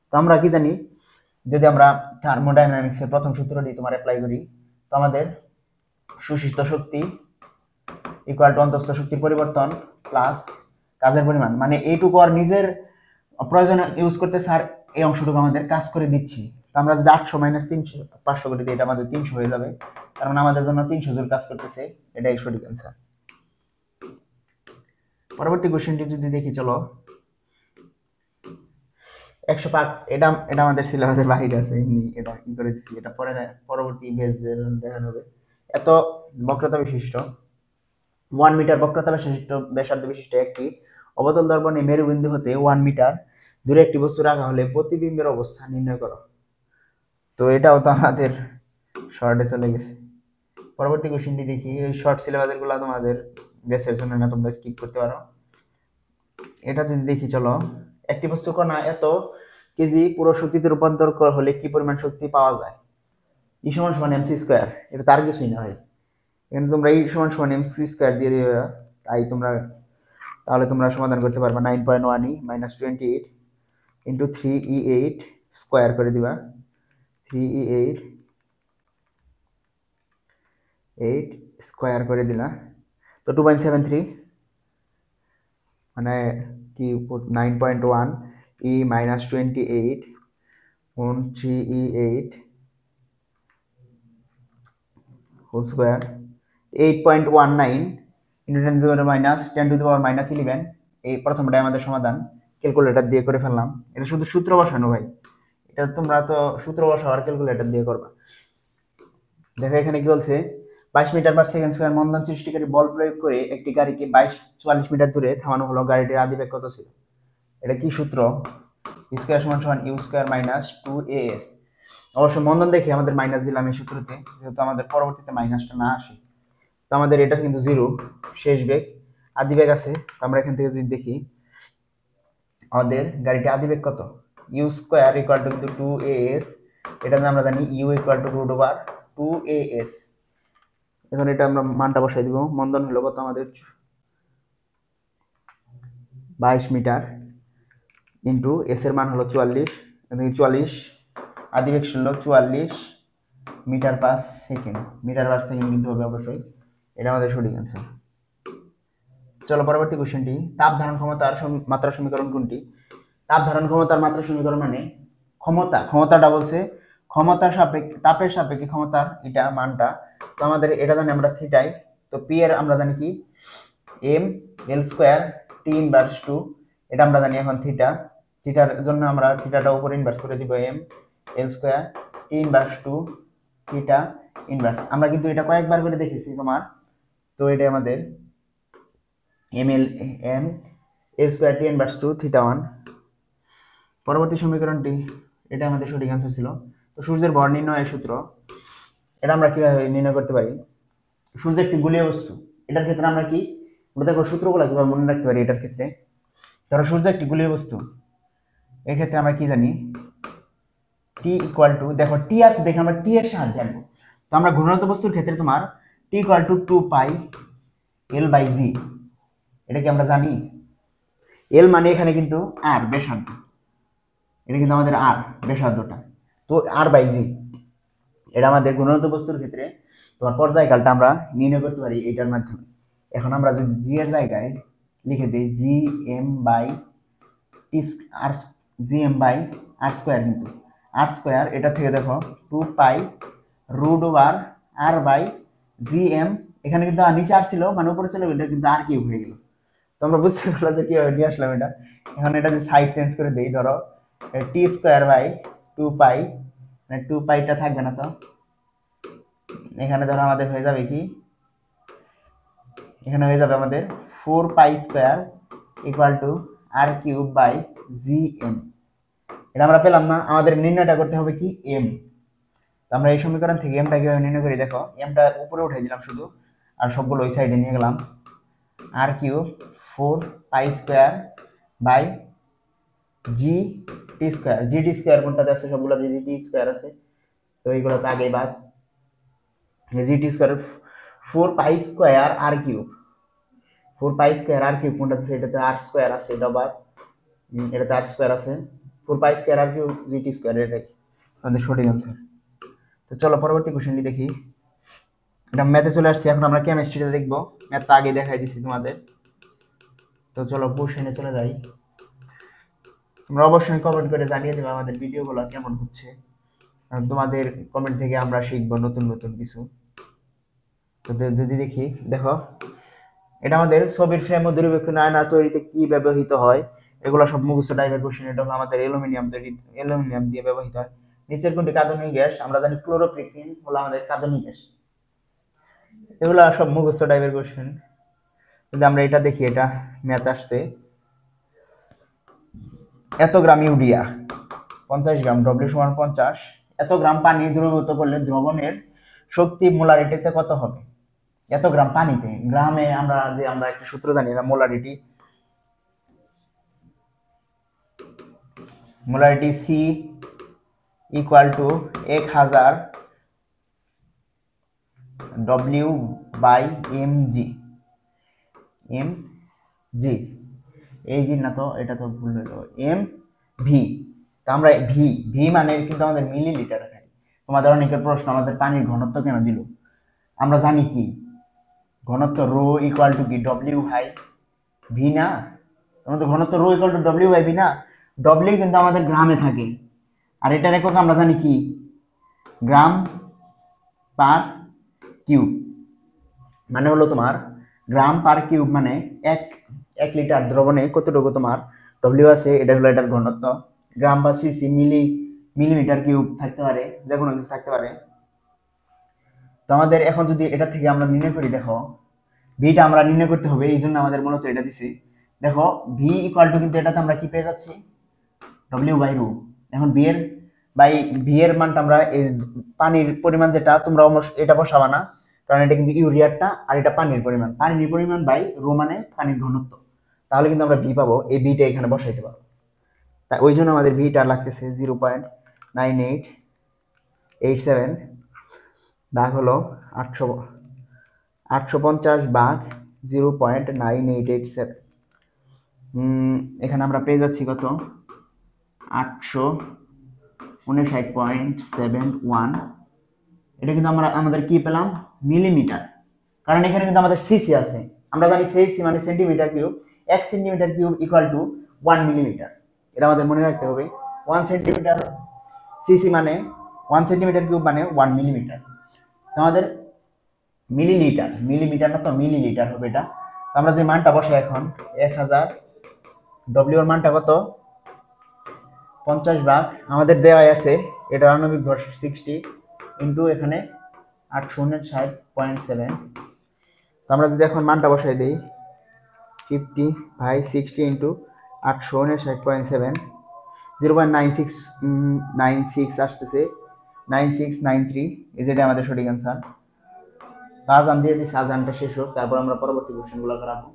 তো আমরা কি জানি, যদি আমরা থার্মোডাইনামিক্সের প্রথম সূত্রটি তোমার অ্যাপ্লাই করি, তো আমাদের সুশিষ্ট শক্তি ইকুয়াল টু অন্তস্থ শক্তির পরিবর্তন প্লাস কাজের পরিমাণ, মানে এইটুকু আর নিজের প্রয়োজনে ইউজ করতে স্যার এই অংশটুকু আমাদের কাজ করে দিচ্ছি। তো আমরা যদি 800 মাইনাস 300 500 করে দিই, এটা আমাদের 300 হয়ে যাবে, কারণ আমাদের জন্য 300 জুল কাজ করতেছে, এটাই সঠিক অ্যান্সার। পরবর্তী কোশ্চেনটি যদি দেখি, চলো 105, এটা আমাদের সিলেবাসের বাইরে আছে, এমনি এটা কি করে দিচ্ছি, এটা পরে পরবর্তী ইমেজের দেখানো হবে। এত বক্রতা বিশিষ্ট 1 মিটার বক্রতা বিশিষ্ট ব্যাসার্ধ বিশিষ্ট একটি অবতল দর্পণে মেরুবিন্দু হতে 1 মিটার দূরে একটি বস্তু রাখা হলে প্রতিবিম্বের অবস্থান নির্ণয় করো। তো এটাও তো আমাদের শর্টে চলে গেছে। পরবর্তী কোশ্চেনটি দেখি, এই শর্ট সিলেবাসের গুলো তোমাদের বেসের জন্য না, তোমরা স্কিপ করতে পারো। এটা যদি দেখি, চলো একটি বস্তু কণা এত কেজি পুরো শক্তিতে রূপান্তর হলে কি পরিমাণ শক্তি পাওয়া যায়, ই সমান সমান এমসি স্কয়ার। এটা তার কিছুই না হয়, এখানে তোমরা ই সমান সমান এমসি স্কয়ার দিয়ে দিবে, তাহলে তোমরা সমাধান করতে পারবে। 9.1 - -28 ইন্টু 3e8 স্কয়ার করে দিবা, 3e8 স্কয়ার করে দিলা, তো 2.73, মানে কি 9.1 e - 28 গুণ 3e8 whole square, 8.19 into 10 to the power minus 11। এই প্রথমটাই আমাদের সমাধান, ক্যালকুলেটর দিয়ে করে ফেললাম। এটা শুধু সূত্র বসানো ভাই, এটা তোমরা তো সূত্র বসাও আর ক্যালকুলেটর দিয়ে করবা। দেখো এখানে কি বলছে, 22 মিটার পার সেকেন্ড স্কয়ার মন্দন সৃষ্টিকারী বল প্রয়োগ করে একটি গাড়িকে 44 মিটার দূরে থামানো হলো, গাড়িটির আদিবেগ কত ছিল? এটা কি সূত্র, স্কয়ার সমান সমান ইউ স্কয়ার মাইনাস 2as। অবশ্য মন্দন দেখে আমাদের মাইনাস দিলাম এই সূত্রতে, যেহেতু আমাদের পরবর্তীতে মাইনাসটা না আসে। তো আমাদের এটা কিন্তু জিরো, শেষ বেগ, আদিবেগ আছে। আমরা এখান থেকে যদি দেখি, আমাদের গাড়িটি আদিবেগ কত, ইউ স্কয়ার ইকুয়াল টু কিন্তু 2as, এটা আমরা জানি ইউ ইকুয়াল টু √2as। এখন এটা আমরা মানটা বসাই দিব, মন্দন হলো কত আমাদের 22 মিটার ইন্টু এস এর মান হলো 44, 44 আদিবেগ ছিল 44 মিটার পার সেকেন্ড, কিন্তু হবে অবশ্যই, এটা আমাদের সঠিক অ্যান্সার। চলো পরবর্তী কোশ্চেনটি, তাপ ধারণ ক্ষমতার মাত্রা সমীকরণ কোনটি? তাপ ধারণ ক্ষমতার মাত্রা সমীকরণ মানে ক্ষমতাটা বলছে ক্ষমতার সাপেক্ষে, তাপের সাপেক্ষে ক্ষমতার এটা মানটা। তো আমাদের এটা জানি আমরা থিটাই, তো পি এর আমরা জানি কি M L square T inverse 2, এটা আমরা জানি। এখন থিটার জন্য আমরা থিটাটা উপরে ইনভার্স করে দিব, M L square T inverse 2 theta inverse. আমরা কিন্তু এটা কয়েকবার করে দেখেছি তোমার, তো এটা আমাদের M L square T inverse 2 theta 1। পরবর্তী সমীকরণটি, এটা আমাদের সঠিক অ্যান্সার ছিল। তো সূর্যের ভর নির্ণয়ের সূত্র, এটা আমরা কিভাবে নির্ণয় করতে পারি? সূর্য একটি গোলীয় বস্তু, এটার ক্ষেত্রে আমরা কি দেখো সূত্রগুলো কিভাবে মনে রাখতে পারি। এটার ক্ষেত্রে ধরো সূর্য একটি গোলীয় বস্তু, এই ক্ষেত্রে আমরা কি জানি, টি ইকুয়াল টু, দেখো টি আছে দেখে আমরা টি এর সাহায্যে আনবো। তো আমরা ঘূর্ণায়মান বস্তুর ক্ষেত্রে তোমার T T equal to 2 pi L by G. এটা কি আমরা জানি? এল মানে এখানে কিন্তু আর ব্যাসার্ধ, এটা কিন্তু আমাদের আর ব্যাসার্ধটা, তো আর বাই জি এটা আমাদের ঘূর্ণায়মান বস্তুর ক্ষেত্রে তোমার পর্যায়কালটা আমরা নির্ণয় করতে পারি এটার মাধ্যমে। এখন আমরা যদি জি এর জায়গায় লিখে দিই G M by T R, G M by R square, কিন্তু আর স্কোয়ার এটা থেকে দেখো 2 pi root over R by G M, এখানে কিন্তু নিচে আর ছিল মানে উপরে ছিল, এটা কিন্তু আর কিউব হয়ে গেল। তো আমরা বুঝতে পারলাম যে কিভাবে নিয়ে আসলাম এটা। এখন এটা যদি সাইড চেঞ্জ করে দিই, ধরো টি স্কোয়ার বাই 2 পাই, মানে 2 পাইটা থাকবে না, তো এখানে ধরো আমাদের হয়ে যাবে কি, এখানে হয়ে যাবে আমাদের 4 pi square equal to R cube by G M. এটা আমরা পেলাম না, আমাদের নির্ণয়টা করতে হবে কি এম। তো আমরা এই সমীকরণ থেকে এমটা কিভাবে নির্ণয় করি দেখো, এমটা উপরে উঠে দিলাম শুধু, আর সবগুলো ওই সাইডে নিয়ে গেলাম। R cube 4 pi square by G T square, G T square কোনটাতে আছে, সবগুলো জি টি স্কোয়ার আছে, তো এইগুলোতে আগেই বাদ। জি টি স্কোয়ার 4 পাই স্কোয়ার আর কিউব, 4 পাই স্কোয়ার আর কিউব কোনটাতে আছে, এটাতে আর স্কোয়ার আছে, এটা বাদ, এটাতে আর স্কোয়ার আছে, 4 পাই স্কোয়ার আর কিউব জি টি স্কোয়ার, এটাই আমাদের সঠিক আনসার। তো চলো পরবর্তী কোশ্চেনটি দেখি। এটা ম্যাথে চলে আসছে, এখন আমরা কেমিস্ট্রিতে দেখবো, ম্যাথ তো আগে দেখাই দিছি তোমাদের। তো চলো কোশ্চেনে চলে যাই। তোমরা অবশ্যই কমেন্ট করে জানিয়ে দেবে আমাদের ভিডিওগুলো কেমন হচ্ছে, কারণ তোমাদের কমেন্ট থেকে আমরা শিখবো নতুন নতুন কিছু। তো যদি দেখি, দেখো এটা আমাদের ছবির ফ্রেম ও দূরবীক্ষণ আয়না তৈরিতে কি ব্যবহৃত হয়, এগুলো সব মুখস্থ টাইপের কোশ্চেন। এটা হলো আমাদের অ্যালুমিনিয়াম দিয়ে ব্যবহৃত হয়। নিচের কোনটি কার্বনিক গ্যাস? আমরা জানি ক্লোরোপ্রিন হলো আমাদের কার্বনিক গ্যাস। এগুলো সব মুখস্থ টাইপের কোশ্চেন। যদি আমরা এটা দেখি, এটা ম্যাথ আসছে, এত গ্রাম ইউরিয়া 50 গ্রাম, ডব্লিউ সমান 50, এত গ্রাম পানি দ্রবীভূত করলে দ্রবণের শক্তি মোলারিটিতে কত হবে? এত গ্রাম পানিতে, গ্রামে আমরা একটা সূত্র জানি না, molarity C equal to 1000 W by M G, M G, এই জি না, তো এটা তো ভুল হলো, এম ভি। তো আমরা ভি ভি মানে কিন্তু আমাদের মিলিলিটার। তোমাদের অনেকের প্রশ্ন, আমাদের পানির ঘনত্ব কেন দিল? আমরা জানি কি ঘনত্ব রো ইকুয়াল টু কি ডব্লিউ বাই ভি না, আমাদের ঘনত্ব rho equal to W by V না, ডব্লিউ কিন্তু আমাদের গ্রামে থাকে, আর এটার একক আমরা জানি কি গ্রাম পার কিউব, মানে হলো তোমার গ্রাম পার কিউব, মানে এক এক লিটার দ্রবণে কতটুকু তোমার ডব্লিউ আছে, এটা হলো এটার ঘনত্ব। গ্রাম বা সিসি মিলিমিটার কিউব থাকতে পারে, যে কোনো কিছু থাকতে পারে। তো আমাদের এখন যদি এটা থেকে আমরা নির্ণয় করি, দেখো ভিটা আমরা নির্ণয় করতে হবে, এই জন্য আমাদের মূলত এটা দিছি। দেখো ভি ইকুয়াল টু, কিন্তু এটাতে আমরা কি পেয়ে যাচ্ছি ডব্লিউ বাই রু। এখন ভি এর মানটা আমরা এই পানির পরিমাণ যেটা, তোমরা এটা বসাবা না, কারণ এটা কিন্তু ইউরিয়ারটা, আর এটা পানির পরিমাণ বাই রো মানে পানির ঘনত্ব, তাহলে কিন্তু আমরা ভি পাবো, এই ভিটা এখানে বসাইতে পারবো। তাই ওই জন্য আমাদের ভিটা লাগতেছে 0.9887 ভাগ হলো 850 ভাগ 0.9887। এখানে আমরা পেয়ে যাচ্ছি কত, 859.71। এটা কিন্তু আমাদের কি পেলাম মিলিমিটার, কারণ এখানে কিন্তু আমাদের সিসি আছে, আমরা জানি সিসি মানে centimetre cube, 1 centimetre cube equal to 1 millimetre. এটা আমাদের মনে রাখতে হবে, 1 সেন্টিমিটার সিসি মানে 1 সেন্টিমিটার কিউব মানে 1 মিলিমিটার। আমাদের মিলিমিটার না, তো মিলিলিটার হবে এটা। তো আমরা যে মানটা বসাই এখন 1000, ডব্লিউ এর মানটা কত 50 ভাগ আমাদের দেওয়া আছে, এটা আণবিক ভর 60 ইন্টু এখানে 859.7। তো আমরা যদি এখন মানটা বসাই দিই 50/60 ইন্টু 859.7, 0.9696 আসতেছে, 9693, এই যেটা আমাদের সঠিক অ্যান্সার। আজান দিয়ে দিচ্ছি, আজানটা শেষ হোক, তারপর আমরা পরবর্তী কোশ্চেনগুলো করাবো।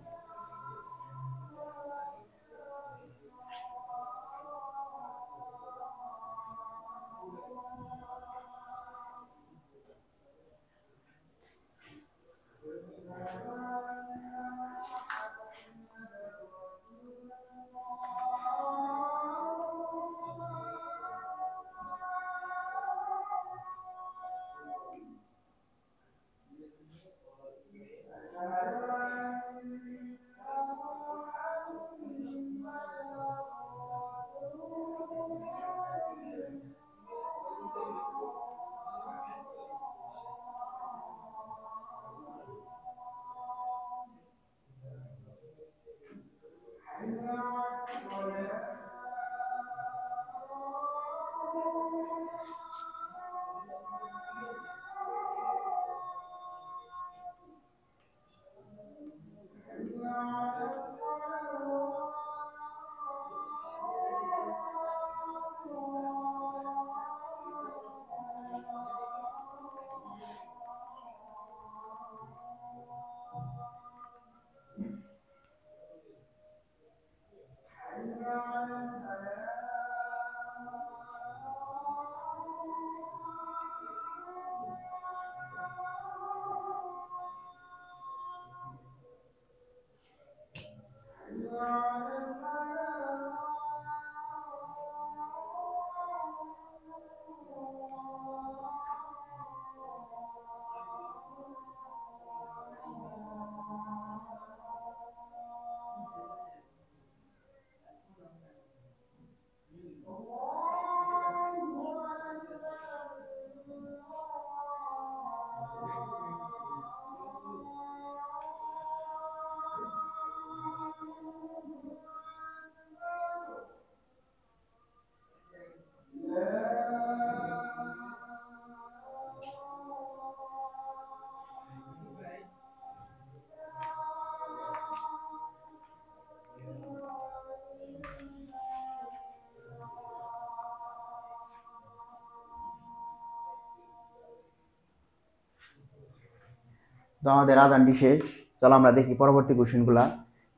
তো আমাদের আজানটি শেষ। চলো আমরা দেখি পরবর্তী কোশ্চেনগুলা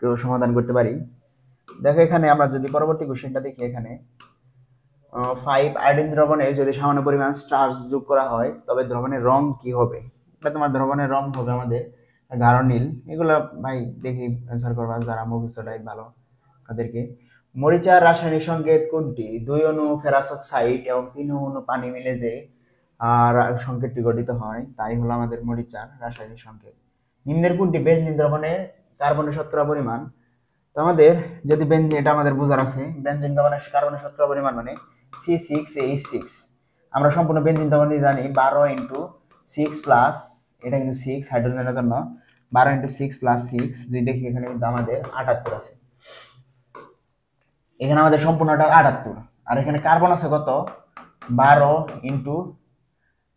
কেউ সমাধান করতে পারি। দেখো এখানে আমরা যদি পরবর্তী কোশ্চেনটা দেখি, এখানে 5 আয়োডিন দ্রবণে যদি সামান্য পরিমাণ স্টার্চ যোগ করা হয় তবে দ্রবণের রং কি হবে? এটা তোমার দ্রবণের রং হবে আমাদের গাঢ় নীল। এগুলো ভাই দেখি অ্যান্সার করবা যারা মুখস্থটাই ভালো তাদেরকে। মরিচার রাসায়নিক সংকেত কোনটি? 2 অণু ফেরাস অক্সাইড এবং 3 অণু পানি মিলে যে আর সংকেতটি গঠিত হয় তাই হলো আমাদের মরিচার রাসায়নিক সংকেত। নিম্নের কোনটি বেনজিন দ্রবণে কার্বনের শতকরা পরিমাণ? তো আমাদের যদি বেনজিন, এটা আমাদের বোঝার আছে, বেনজিন দ্রবণের কার্বনের শতকরা পরিমাণ মানে C6H6। আমরা সম্পূর্ণ বেনজিন দ্রবণটি জানি 12 ইন্টু 6 প্লাস, এটা কিন্তু 6 হাইড্রোজেনের জন্য 12 ইন্টু 6 প্লাস 6, যদি দেখি এখানে কিন্তু আমাদের 78 আছে। এখানে আমাদের সম্পূর্ণটা 78, আর এখানে কার্বন আছে কত? 12 ইন্টু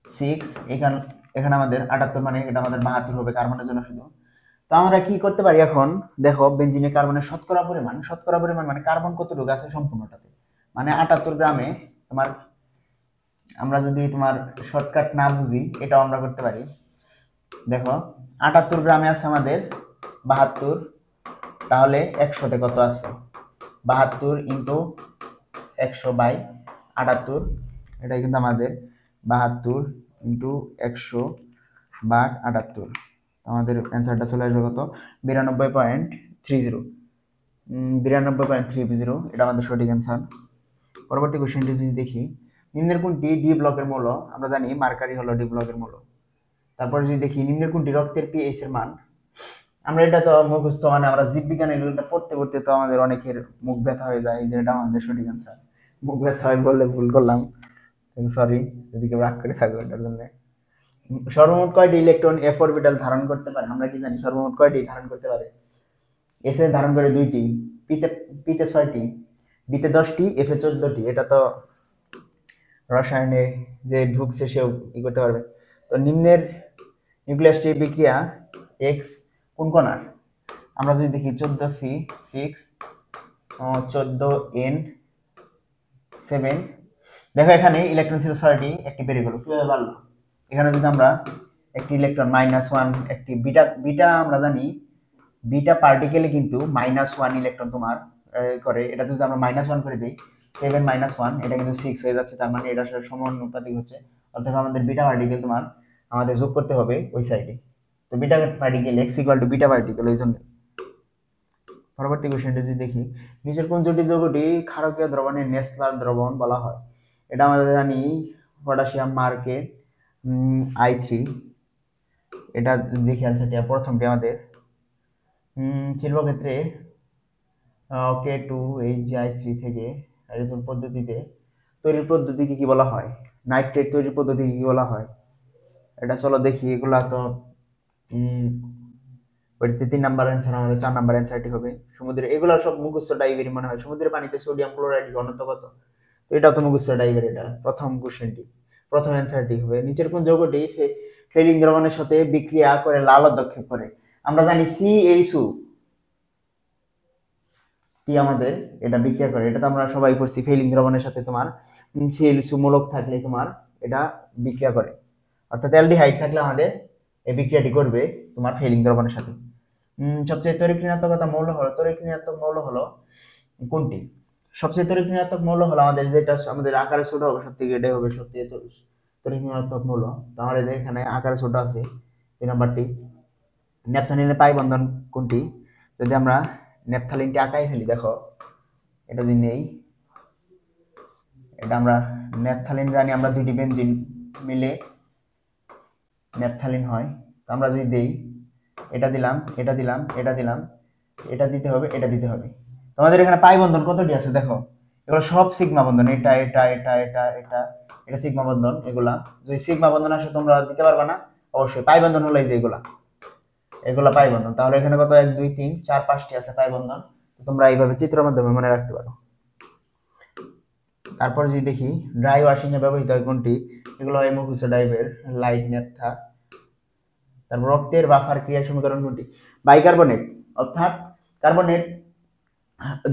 6, এখানে এখানে আমাদের 78, মানে এটা আমাদের 72 হবে কার্বনের জন্য শুধু। তো আমরা কি করতে পারি এখন? দেখো বেনজিনে কার্বনের শতকরা পরিমাণ মানে কার্বন কতটুকু আছে সম্পূর্ণটাতে, মানে 78 গ্রামে তোমার, আমরা যদি তোমার শর্টকাট না বুঝি এটাও আমরা করতে পারি। দেখো 78 গ্রামে আছে আমাদের 72, তাহলে 100তে কত আছে? 72 ইন্টু 100 বাই 78, এটাই কিন্তু আমাদের 72 ইন্টু 100 ভাগ 78। আমাদের অ্যান্সারটা চলে আসবে কত? 92.30। 92.30, এটা আমাদের সঠিক অ্যান্সার। পরবর্তী কোশ্চেনটি যদি দেখি, নিম্নের কোনটি ডি ব্লকের মৌল? আমরা জানি মার্কারি হলো ডি ব্লকের মৌল। তারপরে যদি দেখি নিম্নের কোনটি রক্তের পিএইচ এর মান? আমরা এটা তো মুখস্থ, মানে আমরা জীববিজ্ঞান এগুলোটা পড়তে পড়তে তো আমাদের অনেকের মুখ ব্যথা হয়ে যায়, যে এটা আমাদের সঠিক অ্যান্সার। মুখ ব্যথা হয় বললে ভুল করলাম, সরি যদি কেউ রাগ করে থাকবে এটার জন্য। সর্বমোট কয়টি ইলেকট্রন এফ অরবিটাল ধারণ করতে পারে? আমরা কি জানি সর্বমোট কয়টি ধারণ করতে পারে? এস এ ধারণ করে 2টি, পিতে 6টি, বিতে 10টি, এফ এ 14টি। এটা তো রসায়নে যে ঢুকছে সেও ই করতে পারবে। তো নিম্নের নিউক্লিয়াসটি বিক্রিয়া এক্স কোন কণার? আমরা যদি দেখি 14C6 14N7, দেখো এখানে ইলেকট্রন ছিল 6টি, একটি বেরিয়ে গেল, কিভাবে বাড়লো? এখানে যদি আমরা একটি ইলেকট্রন -1, একটি বিটা আমরা জানি বিটা পার্টিকেলে কিন্তু -1 ইলেকট্রন তোমার করে, এটা যদি আমরা -1 করে দিই 7 -1, এটা কিন্তু 6 হয়ে যাচ্ছে, তার মানে এটা সমানুপাতিক হচ্ছে, অর্থাৎ আমাদের বিটা পার্টিকেল তোমার আমাদের যোগ করতে হবে ওই সাইডে। তো beta particle x = beta particle, এই জন্য। পরবর্তী কোশ্চেনটা যদি দেখি, নিচের কোন জটিল যৌগটি ক্ষারকীয় দ্রবণে নেসলার দ্রবণ বলা হয়? এটা আমরা জানি পটাশিয়াম মার্কেট I3। এটা দেখি অ্যান্সারটা প্রথমটি আমাদের শিল্পক্ষেত্রে K2HI3 থেকে হাইড্রোজেন পদ্ধতিতে তৈরির পদ্ধতিকে কি বলা হয়? নাইট্রেট তৈরির পদ্ধতিকে কি বলা হয়? এটা চলো দেখি, এগুলা তো ওইটাতে 3 নাম্বার অ্যান্সার, আমাদের 4 নাম্বার অ্যান্সারটি হবে সমুদ্রে। এগুলো সব মুখস্থ টাইপেরই মনে হয়। সমুদ্রের পানিতে সোডিয়াম ক্লোরাইড ঘনত্ব কত? তো এটাও তো মুখস্থ টাইপের। এটা প্রথম কোশ্চেনটি, প্রথম অ্যান্সারটি হবে নিচের কোন যৌগটি ফেলিং দ্রবণের সাথে বিক্রিয়া করে লাল অধ্যক্ষেপ করে? আমরা জানি CH2 টি আমাদের এটা বিক্রিয়া করে, এটা তো আমরা সবাই পড়ছি। ফেলিং দ্রবণের সাথে তোমার CH2 মূলক থাকলে তোমার এটা বিক্রিয়া করে, অর্থাৎ অ্যালডিহাইড থাকলে আমাদের এই বিক্রিয়াটি করবে তোমার ফেলিং দ্রবণের সাথে। সবচেয়ে তড়িৎ ঋণাত্মকতা মৌল হলো, তড়িৎ ঋণাত্মক মৌল হলো কোনটি? সবচেয়ে তড়িৎ ঋণাত্মক মৌল হলো আমাদের যেটা আমাদের আকারে ছোট হবে, সবথেকে এটাই হবে সবচেয়ে তড়িৎ ঋণাত্মক মৌল। তো আমাদের এখানে আকারে ছোট আছে 2 নাম্বারটি। ন্যাপথালিনের পাই বন্ধন কোনটি? যদি আমরা ন্যাপথালিনটি আঁকাই ফেলি, দেখো এটা যদি নেই, এটা আমরা ন্যাপথালিন জানি আমরা দুইটি বেনজিন মিলে ন্যাপথালিন হয়। তো আমরা যদি দেই, এটা দিলাম, এটা দিলাম, এটা দিলাম, এটা দিতে হবে, এটা দিতে হবে। তোমাদের এখানে পাই বন্ধন কতটি আছে দেখো, এগুলো সব সিগমা বন্ধন। এটা এটা এটা এটা এটা এটা সিগমা বন্ধন। এগুলা যদি সিগমা বন্ধন আসে তোমরা দিতে পারবা না, অবশ্যই পাই বন্ধন হলো এই যে এগুলা, এগুলা পাই বন্ধন। তাহলে এখানে কত 1 2 3 4 5টি আছে পাই বন্ধন। তো তোমরা এইভাবে চিত্রের মাধ্যমে মনে রাখতে পারো। তারপর যদি দেখি ড্রাই ওয়াশিং এ ব্যবহৃত হয় কোনটি? এগুলো হয় মুখোশ ডাইভের লাইট নেপথা। তারপর রক্তের বাফার ক্রিয়া সমীকরণ কোনটি? বাইকার্বনেট, অর্থাৎ কার্বনেট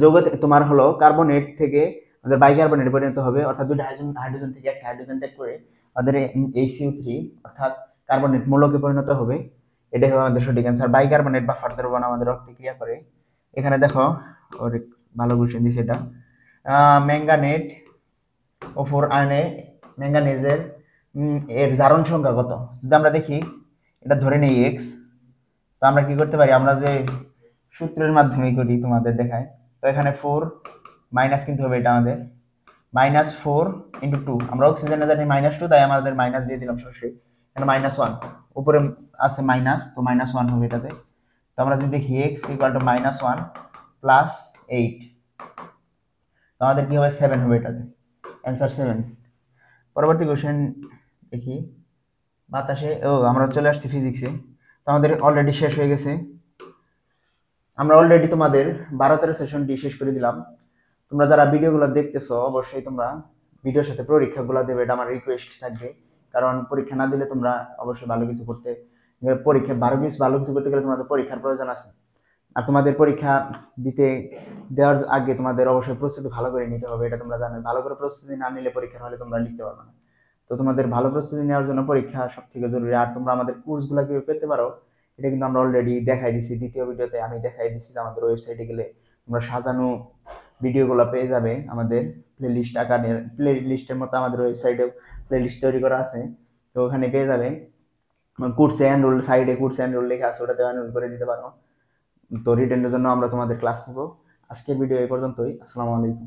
যৌগ তোমার হলো কার্বনেট থেকে আমাদের বাইকার্বনেট পরিণত হবে, অর্থাৎ দুটো হাইড্রোজেন থেকে একটা হাইড্রোজেন ত্যাগ করে আমাদের HCO3 অর্থাৎ কার্বনেট মূলকে পরিণত হবে। এটাই হবে আমাদের সঠিক অ্যান্সার। বাইকার্বনেট বা ফার দ্রবণ আমাদের রক্তে ক্রিয়া করে। এখানে দেখো ওর ভালো কোশ্চেন দিছে এটা। ম্যাঙ্গানেট ও 4 আয়নে ম্যাঙ্গানেজের এর জারণ সংখ্যা কত? যদি আমরা দেখি এটা ধরে নেই x, তো আমরা কি করতে পারি, আমরা যে সূত্রের মাধ্যমে করি তোমাদের দেখায়। তো এখানে 4 মাইনাস কিন্তু হবে, এটা আমাদের -4 × 2। আমরা অক্সিজেনে জানি -2, তাই আমাদের মাইনাস দিয়ে দিলাম সরাসরি। এখানে -1 উপরে আছে মাইনাস, তো -1 হবে এটাতে। তো আমরা যদি দেখি x = -1 + 8, তো আমাদের কি হবে 7 হবে এটাতে, অ্যান্সার 7। পরবর্তী কোশ্চেন দেখি বাতাসে, আমরা চলে আসছি ফিজিক্সে। তো আমাদের অলরেডি শেষ হয়ে গেছে। আমরা অলরেডি তোমাদের 12-13 সেশনটি শেষ করে দিলাম। তোমরা যারা ভিডিওগুলো দেখতেছো অবশ্যই তোমরা ভিডিওর সাথে পরীক্ষাগুলো দেবে, এটা আমার রিকোয়েস্ট থাকবে। কারণ পরীক্ষা না দিলে তোমরা অবশ্যই ভালো কিছু করতে, পরীক্ষা ভালো কিছু করতে গেলে তোমাদের পরীক্ষার প্রয়োজন আছে। আর তোমাদের পরীক্ষা দেওয়ার আগে তোমাদের অবশ্যই প্রস্তুতি ভালো করে নিতে হবে, এটা তোমরা জানো। ভালো করে প্রস্তুতি না নিলে পরীক্ষার হলে তোমরা লিখতে পারবে না। তো তোমাদের ভালো প্রস্তুতি নেওয়ার জন্য পরীক্ষা সব থেকে জরুরি। আর তোমরা আমাদের কোর্সগুলো কিভাবে পেতে পারো এটা কিন্তু আমরা অলরেডি দেখাই দিচ্ছি। দ্বিতীয় ভিডিওতে আমি দেখাই দিচ্ছি যে আমাদের ওয়েবসাইটে গেলে তোমরা সাজানো ভিডিওগুলো পেয়ে যাবে। আমাদের প্লেলিস্ট আকারে, প্লেলিস্টের মতো আমাদের ওয়েবসাইটেও প্লেলিস্ট তৈরি করা আছে, তো ওখানে পেয়ে যাবে। কোর্স এনরোল সাইডে কোর্স এনরোল লেখা আছে, ওটাতে এনরোল করে দিতে পারো। তো রিটেনের জন্য আমরা তোমাদের ক্লাস নেব। আজকের ভিডিও এই পর্যন্তই। আসসালামু আলাইকুম।